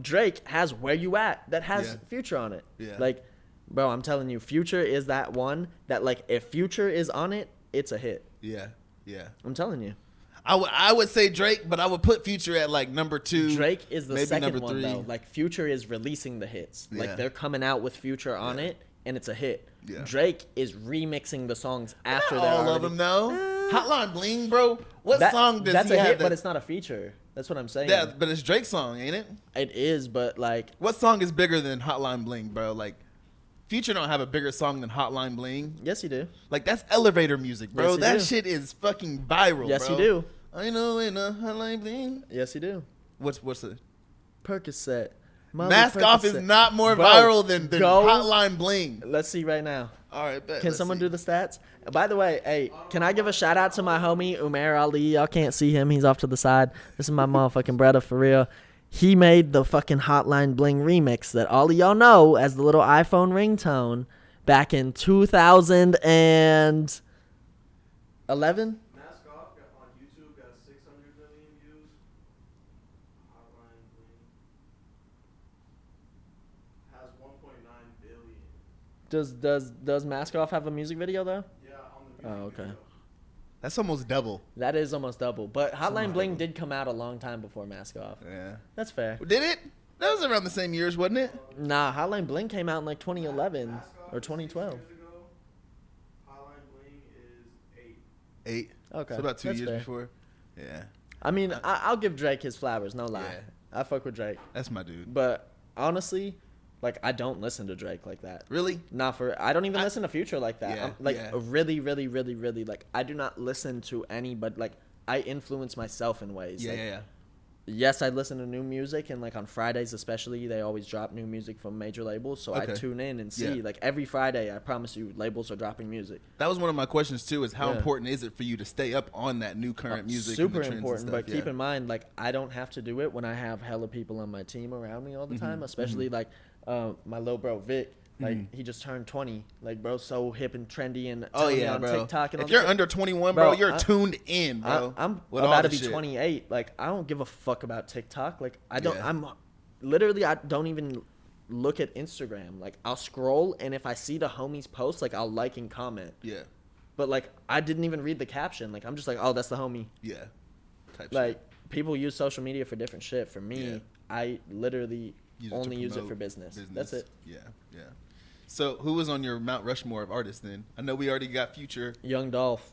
Drake has Where You At that has Future on it. Yeah. Like, bro, I'm telling you, Future is that one that, like, if Future is on it, it's a hit. Yeah. I'm telling you. I would say Drake, but I would put Future at like number 2. Drake is the second one 3. though. Like, Future is releasing the hits. Yeah. Like, they're coming out with Future on it, and it's a hit. Yeah. Drake is remixing the songs after they're all of them though. Hotline Bling, bro. What song does that's he a have? hit, but it's not a feature. That's what I'm saying. Yeah, but it's Drake's song, ain't it? It is, but like, what song is bigger than Hotline Bling, bro? Like, Future don't have a bigger song than Hotline Bling. Yes, you do. Like, that's elevator music, bro. Yes, that shit is fucking viral, yes, bro. you do. I know ain't no Hotline Bling. Yes, you do. What's it? Percocet. Mask Off is not more viral than Hotline Bling. Let's see right now. All right, bet. Can someone do the stats? By the way, hey, can I give a shout out to my homie Umair Ali? Y'all can't see him. He's off to the side. This is my motherfucking brother for real. He made the fucking Hotline Bling remix that all of y'all know as the little iPhone ringtone back in 2011. Mask Off on YouTube got 600 million views. Hotline Bling has 1.9 billion. Does Mask Off have a music video though? Yeah, on the music Oh, okay. video. That's almost double. That is almost double. But Hotline Bling did come out a long time before Mask Off. Yeah. That's fair. Did it? That was around the same years, wasn't it? Nah, Hotline Bling came out in like 2011 Mask Off or 2012. 6 years ago, Hotline Bling is 8. 8. Okay. So about 2 that's years fair. before. Yeah. I mean, I'll give Drake his flowers, no lie. Yeah. I fuck with Drake. That's my dude. But honestly, Like, I don't listen to Drake like that. Really? I don't even listen to Future like that. Yeah, I'm, like, yeah. really, really, really, really, like, I do not listen to any, but, like, I influence myself in ways. Yeah, like, yeah. Yes, I listen to new music, and, like, on Fridays especially, they always drop new music from major labels, so Okay. I tune in and see. Yeah. Like, every Friday, I promise you, labels are dropping music. That was one of my questions, too, is how Yeah. important is it for you to stay up on that new current music? Super and the trends important, and but stuff? keep in mind, like, I don't have to do it when I have hella people on my team around me all the time, especially, like, my little bro, Vic. Like, he just turned 20. Like, bro's so hip and trendy and on bro. TikTok and all If this you're shit. under 21, bro, you're I- tuned in, bro. I'm with all about to the be shit. 28. Like, I don't give a fuck about TikTok. Like, I don't. Yeah. I'm literally, I don't even look at Instagram. Like, I'll scroll, and if I see the homies post, like, I'll like and comment. Yeah, But like, I didn't even read the caption. Like, I'm just like, oh, that's the homie. yeah. Type Like, people use social media for different shit. For me, Yeah. I literally Use it to only use it promote for business. That's it. Yeah, yeah. So, who was on your Mount Rushmore of artists then? I know we already got Future. Young Dolph.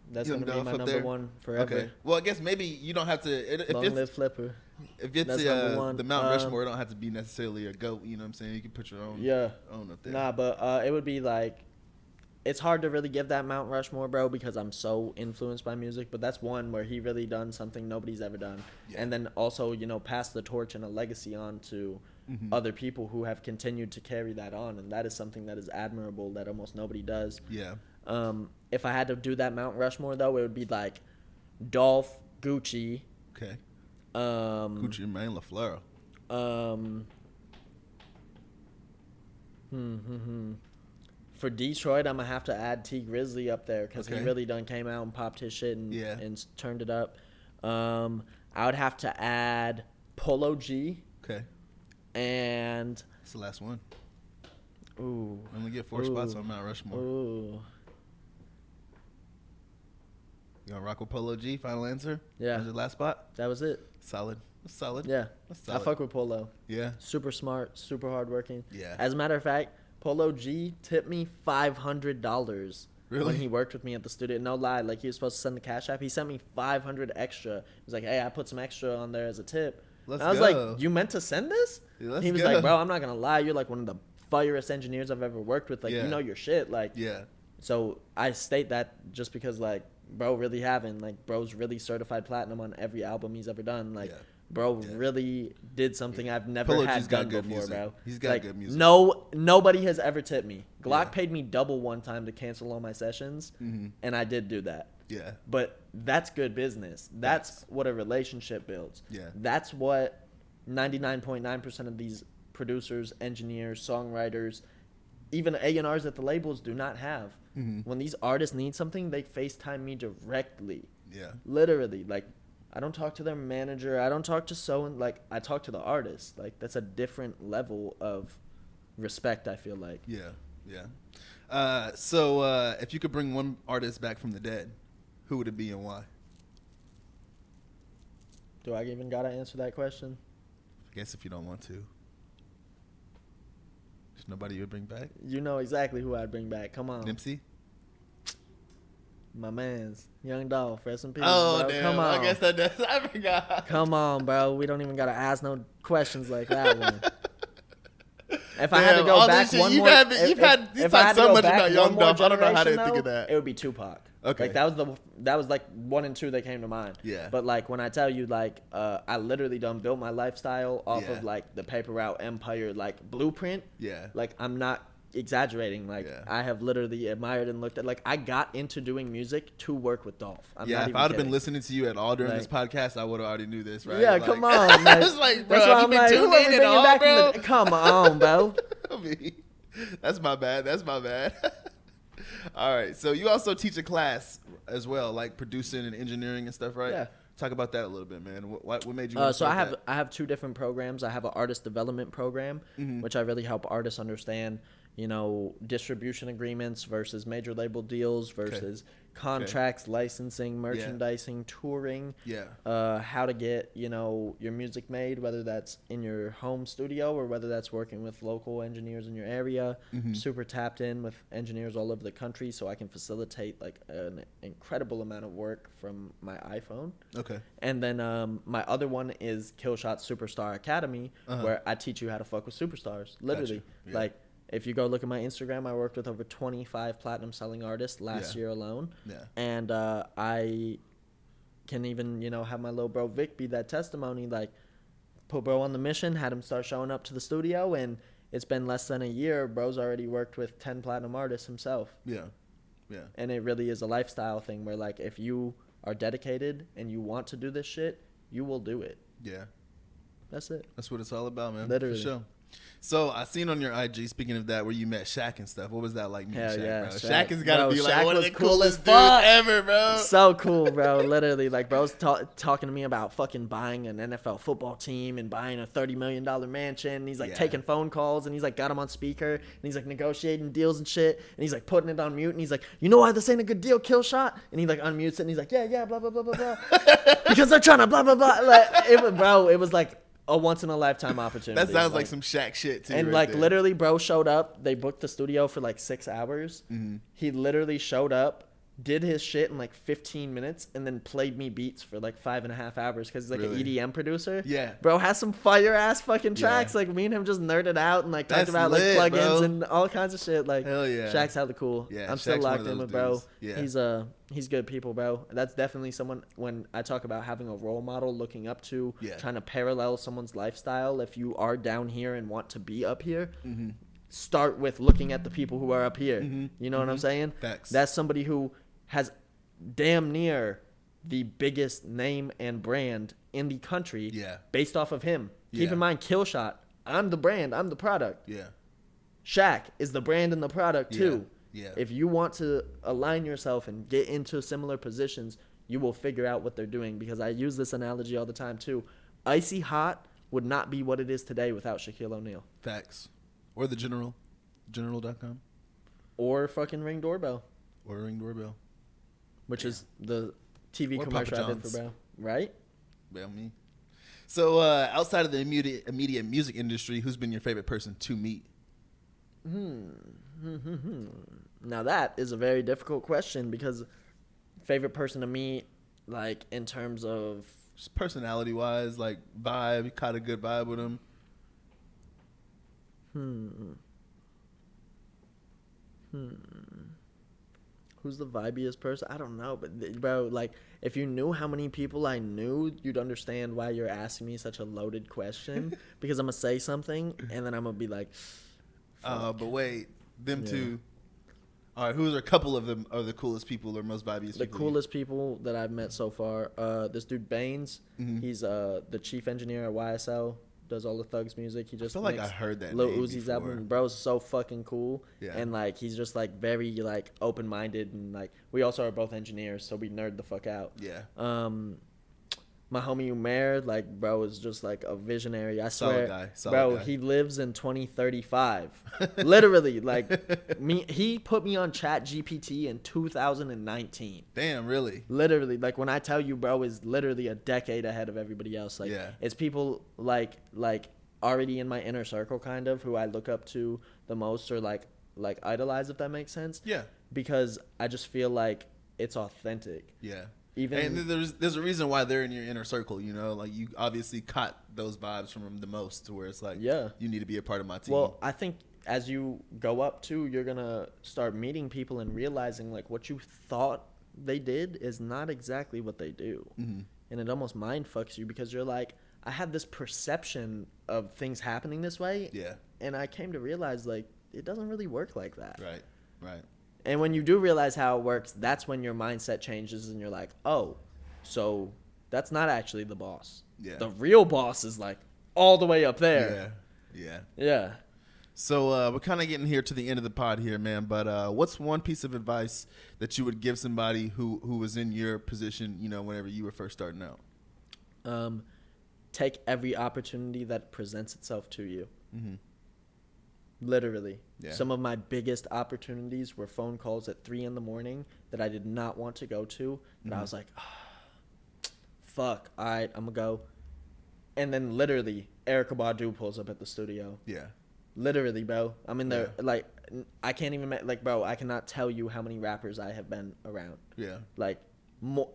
That's Young gonna be Dolph my up number there? one forever. Okay. Well, I guess maybe you don't have to. Long live Flipper. If it's That's number one. the Mount Rushmore, it don't have to be necessarily a goat. You know what I'm saying? You can put your own. Yeah. Own up there. Nah, but it would be like, it's hard to really give that Mount Rushmore, bro, because I'm so influenced by music. But that's one where he really done something nobody's ever done, Yeah. and then also, you know, pass the torch and a legacy on to other people who have continued to carry that on, and that is something that is admirable that almost nobody does. Yeah. If I had to do that Mount Rushmore though, it would be like Dolph, Gucci, Okay. um, Gucci Mane LaFleur. For Detroit, I'm gonna have to add T Grizzly up there because Okay. he really done came out and popped his shit and Yeah. and turned it up. I would have to add Polo G Okay. and That's the last one. ooh We only get 4 spots on Mount Rushmore. ooh You gonna rock with Polo G? Final answer? Yeah. That's your last spot? that was it. Solid. That's solid. Yeah, That's I solid. fuck with Polo. Yeah. Super smart, super hardworking. Yeah. As a matter of fact, Polo G tipped me $500 Really? when he worked with me at the studio. No lie, like he was supposed to send the cash app. He sent me $500 extra. He was like, "Hey, I put some extra on there as a tip." Let's And I was go. like, "You meant to send this?" Yeah, let's he was go. like, "Bro, I'm not gonna lie. You're like one of the firest engineers I've ever worked with. Like, Yeah. you know your shit. Like, Yeah. So I state that just because, like, bro really having, like, bro's really certified platinum on every album he's ever done. Like, Yeah. bro Yeah. really did something I've never Polo G's had got done good before, music. bro. He's got like, good music. Nobody has ever tipped me. Glock Yeah. paid me double one time to cancel all my sessions, and I did do that. Yeah. But that's good business. That's what a relationship builds. Yeah. That's what 99.9% of these producers, engineers, songwriters, even A&Rs at the labels do not have. When these artists need something, they FaceTime me directly. Yeah. Literally. Like, I don't talk to their manager. I don't talk to like, I talk to the artist. Like, that's a different level of respect, I feel like. Yeah. Yeah. So if you could bring one artist back from the dead, who would it be and why? Do I even gotta answer that question? I guess if you don't want to. There's nobody you would bring back? You know exactly who I'd bring back. Come on. Nipsey? My man's Young Dolph, rest in peace. Oh, bro. damn. Come on. I guess that does. I forgot. Come on, bro. We don't even gotta ask no questions like that one. If I had to Damn, go all back this shit one you've more, had- if- you've had- if you I talked had to so go much back about one Young more Dolph, I don't know how to generation, think of though, that. It would be Tupac. Okay. Like that was like 1 and 2 that came to mind. Yeah. But like when I tell you, like, I literally done built my lifestyle off Yeah. of like the paper route empire like blueprint. Yeah. Like, I'm not exaggerating. Like, Yeah. I have literally admired and looked at, like, I got into doing music to work with Dolph. I'm Yeah, not if even I would have been kidding. listening to you at all during Like- this podcast, I would have already knew this, right? Yeah, Like- come on. I Like, was like, bro, that's why have you I'm been like, tuned who are we in at bringing all, back bro? from the, come on, bro. I mean, that's my bad. That's my bad. All right. So you also teach a class as well, like producing and engineering and stuff, right? Yeah. Talk about that a little bit, man. What made you? wanna So I start have that? I have 2 different programs. I have an artist development program, which I really help artists understand, distribution agreements versus major label deals versus contracts, licensing, merchandising, touring, how to get, your music made, whether that's in your home studio or whether that's working with local engineers in your area. Super tapped in with engineers all over the country, so I can facilitate like an incredible amount of work from my iPhone. Okay. And then my other one is Killshot Superstar Academy, where I teach you how to fuck with superstars, literally. Like, if you go look at my Instagram, I worked with over 25 platinum selling artists last year alone. Yeah. And I can even, have my little bro Vic be that testimony. Like, put bro on the mission, had him start showing up to the studio, and it's been less than a year. Bro's already worked with 10 platinum artists himself. Yeah. Yeah. And it really is a lifestyle thing where, like, if you are dedicated and you want to do this shit, you will do it. Yeah. That's it. That's what it's all about, man. Literally. For sure. So I seen on your IG, speaking of that, where you met Shaq and stuff. What was that like meeting Shaq, bro? Shaq has got to be like one of the coolest dudes ever, bro. So cool, bro. Literally, like, bro's talking to me about fucking buying an NFL football team and buying a $30 million mansion. And he's like taking phone calls, and he's like got him on speaker, and he's like negotiating deals and shit, and he's like putting it on mute, and he's like, you know why this ain't a good deal, Killshot? And he like unmutes it, and he's like, yeah, blah blah blah blah blah, because they're trying to blah blah blah. Like, it was like a once in a lifetime opportunity. That sounds like some Shaq shit too. And like literally, bro showed up. They booked the studio for like 6 hours. He literally showed up, did his shit in like 15 minutes, and then played me beats for like 5.5 hours because he's like an EDM producer. Yeah, bro has some fire ass fucking tracks. Like, me and him just nerded out and like talked about lit, like plugins, bro, and all kinds of shit. Like, hell yeah, Shaq's hella cool. Yeah, I'm still locked in with bro. Yeah, he's good people, bro. That's definitely someone, when I talk about having a role model, looking up to, trying to parallel someone's lifestyle. If you are down here and want to be up here, start with looking at the people who are up here. You know what I'm saying? Facts. That's somebody who has damn near the biggest name and brand in the country based off of him. Keep in mind, Killshot, I'm the brand, I'm the product. Yeah. Shaq is the brand and the product too. Yeah. If you want to align yourself and get into similar positions, you will figure out what they're doing, because I use this analogy all the time too. Icy Hot would not be what it is today without Shaquille O'Neal. Facts. Or the general.com. Or fucking Ring Doorbell. Or Ring Doorbell. Which is the TV commercial I did for bro, right? Well, me. So outside of the immediate music industry, who's been your favorite person to meet? Now that is a very difficult question, because favorite person to meet, like in terms of just personality wise, like vibe, you caught a good vibe with him. Who's the vibiest person? I don't know, but bro, like, if you knew how many people I knew, you'd understand why you're asking me such a loaded question. Because I'm gonna say something and then I'm gonna be like, but wait, them two. All right, who's a couple of them are the coolest people or most vibiest people? The coolest people that I've met so far. This dude Baines, he's the chief engineer at YSL. Does all the Thugs music. He just I feel like I heard that Lil Uzi's album. Bro's so fucking cool. Yeah. And like, he's just like very like open minded, and like, we also are both engineers, so we nerd the fuck out. Yeah. My homie Umair, like, bro is just like a visionary. I swear, bro, he lives in 2035. Literally, like, he put me on Chat GPT in 2019. Damn, really? Literally, like, when I tell you, bro is literally a decade ahead of everybody else. Like, it's people like already in my inner circle, kind of, who I look up to the most, or like idolize, if that makes sense. Yeah. Because I just feel like it's authentic. Yeah. And there's a reason why they're in your inner circle, you know, like, you obviously caught those vibes from them the most, to where it's like, you need to be a part of my team. Well, I think as you go up too, you're gonna start meeting people and realizing like what you thought they did is not exactly what they do, and it almost mind fucks you, because you're like, I had this perception of things happening this way, and I came to realize like it doesn't really work like that. Right. And when you do realize how it works, that's when your mindset changes, and you're like, oh, so that's not actually the boss. Yeah. The real boss is like all the way up there. Yeah. So we're kind of getting here to the end of the pod here, man. But what's one piece of advice that you would give somebody who was in your position, you know, whenever you were first starting out? Take every opportunity that presents itself to you. Literally. Yeah. Some of my biggest opportunities were phone calls at 3 a.m. that I did not want to go to. But I was like, fuck, all right, I'm going to go. And then literally, Erykah Badu pulls up at the studio. Yeah. Literally, bro. I'm in there, like, I can't even, like, bro, I cannot tell you how many rappers I have been around. Yeah. Like,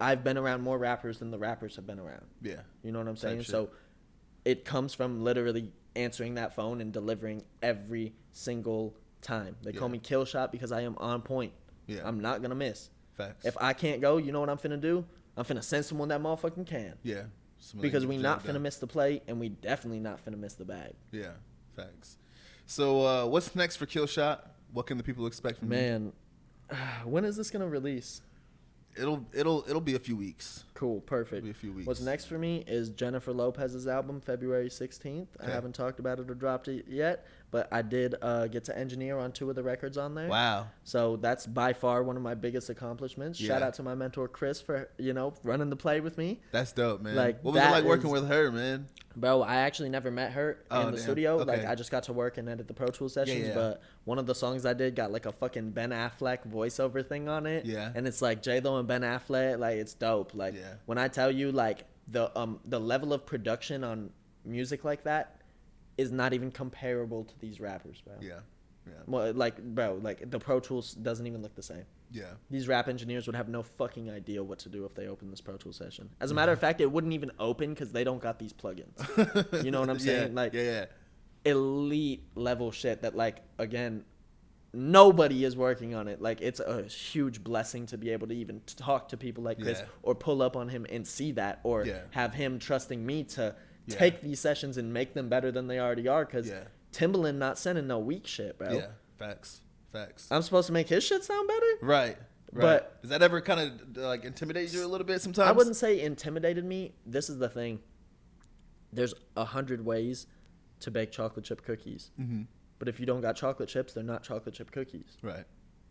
I've been around more rappers than the rappers have been around. Yeah. You know what I'm saying? Shit. So it comes from literally answering that phone and delivering every single time. They call me Killshot because I am on point. Yeah. I'm not going to miss. Facts. If I can't go, you know what I'm finna do? I'm finna send someone that motherfucking can. Yeah. Because we not finna miss the play, and we definitely not finna miss the bag. Yeah. Facts. So what's next for Killshot? What can the people expect from you? Man, when is this going to release? It'll be a few weeks. Cool, perfect. It'll be a few weeks. What's next for me is Jennifer Lopez's album, February 16th. Okay. I haven't talked about it or dropped it yet, but I did get to engineer on 2 of the records on there. Wow. So that's by far one of my biggest accomplishments. Yeah. Shout out to my mentor, Chris, for, running the play with me. That's dope, man. Like, what was it that like working is- with her, man? Bro, I actually never met her in the damn. studio. Okay. Like, I just got to work and edit the Pro Tools sessions. yeah. But one of the songs I did got, like, a fucking Ben Affleck voiceover thing on it. Yeah. And it's, like, J-Lo and Ben Affleck. Like, it's dope. Like, Yeah. when I tell you, like, the level of production on music like that is not even comparable to these rappers, bro. Yeah. Yeah. Well, like, bro, like, the Pro Tools doesn't even look the same. Yeah. These rap engineers would have no fucking idea what to do if they opened this Pro Tools session. As a matter of fact, it wouldn't even open because they don't got these plugins. You know what I'm saying? Yeah. Like, yeah. elite level shit that, like, again, nobody is working on it. Like, it's a huge blessing to be able to even talk to people like Chris Yeah. or pull up on him and see that, or Yeah. have him trusting me to Yeah. take these sessions and make them better than they already are, because Yeah. Timbaland not sending no weak shit, bro. Yeah. Facts. I'm supposed to make his shit sound better? Right. But- does that ever kind of like intimidate you a little bit sometimes? I wouldn't say intimidated me. This is the thing. There's 100 ways to bake chocolate chip cookies. Mm-hmm. But if you don't got chocolate chips, they're not chocolate chip cookies. Right.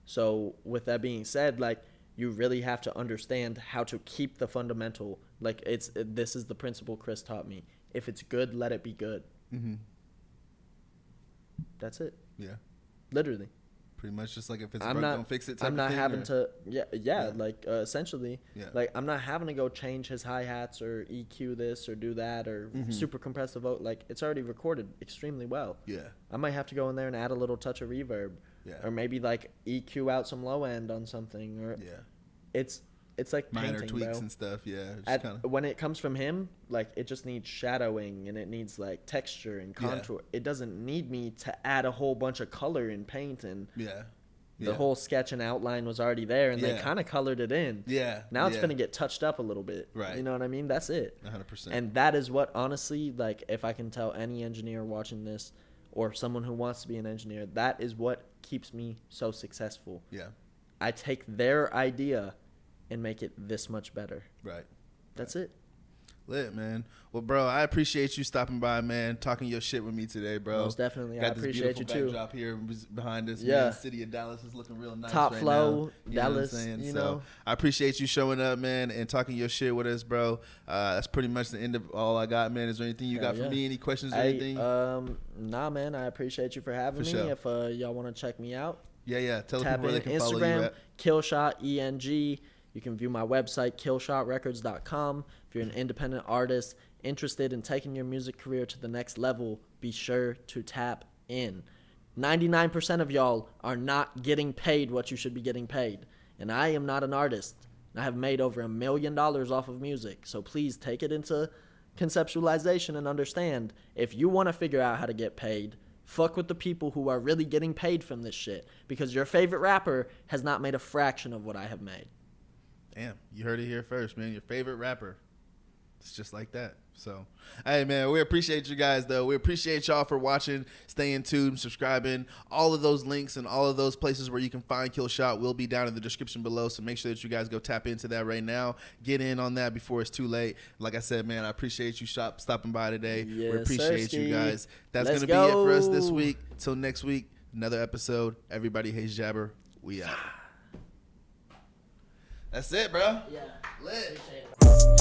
So with that being said, like, you really have to understand how to keep the fundamental. Like, this is the principle Chris taught me. If it's good, let it be good. Mm-hmm. That's it. Yeah. Literally. Pretty much just like if it's I'm broke, not, don't fix it type I'm not of thing, having or- to, yeah, Yeah. like, essentially, Yeah. like, I'm not having to go change his hi-hats or EQ this or do that or Mhm. super compress the vote. Like, it's already recorded extremely well. Yeah. I might have to go in there and add a little touch of reverb, Yeah. or maybe, like, EQ out some low end on something, or Yeah. it's like Minor painting, tweaks bro. and stuff. Yeah. Just kinda, When it comes from him, like, it just needs shadowing and it needs, like, texture and Yeah. contour. It doesn't need me to add a whole bunch of color and paint, and yeah. the Yeah. whole sketch and outline was already there, and they Yeah. kind of colored it in. Yeah. Now it's yeah. gonna get touched up a little bit. Right. You know what I mean? That's it. 100%. And that is what, honestly, like, if I can tell any engineer watching this or someone who wants to be an engineer, that is what keeps me so successful. yeah. I take their idea and make it this much better. Right. That's it. Lit, man. Well, bro, I appreciate you stopping by, man, talking your shit with me today, bro. Most definitely. I Got this appreciate beautiful you too. backdrop here behind us. Yeah. Man. City of Dallas is looking real nice. Top right flow, now. You know what I'm Dallas, saying? you So, know. I appreciate you showing up, man, and talking your shit with us, bro. That's pretty much the end of all I got, man. Is there anything you Hell got for yeah. me? Any questions or Hey, anything? nah, man. I appreciate you for having For me. sure. If y'all want to check me out, yeah. Tell the tap people where in they can follow you Instagram, at. Killshot ENG. You can view my website, killshotrecords.com. If you're an independent artist interested in taking your music career to the next level, be sure to tap in. 99% of y'all are not getting paid what you should be getting paid. And I am not an artist. I have made over $1 million off of music. So please take it into conceptualization and understand, if you want to figure out how to get paid, fuck with the people who are really getting paid from this shit, because your favorite rapper has not made a fraction of what I have made. Damn, you heard it here first, man. Your favorite rapper. It's just like that. So, hey, man, we appreciate you guys, though. We appreciate y'all for watching, staying tuned, subscribing. All of those links and all of those places where you can find Killshot will be down in the description below. So make sure that you guys go tap into that right now. Get in on that before it's too late. Like I said, man, I appreciate you stopping by today. We Yes, appreciate you sirski. guys. That's Let's going to be it for us this go. week. Till next week, another episode. Everybody hates Jabber. We out. That's it, bro. Yeah. Lit. Appreciate it.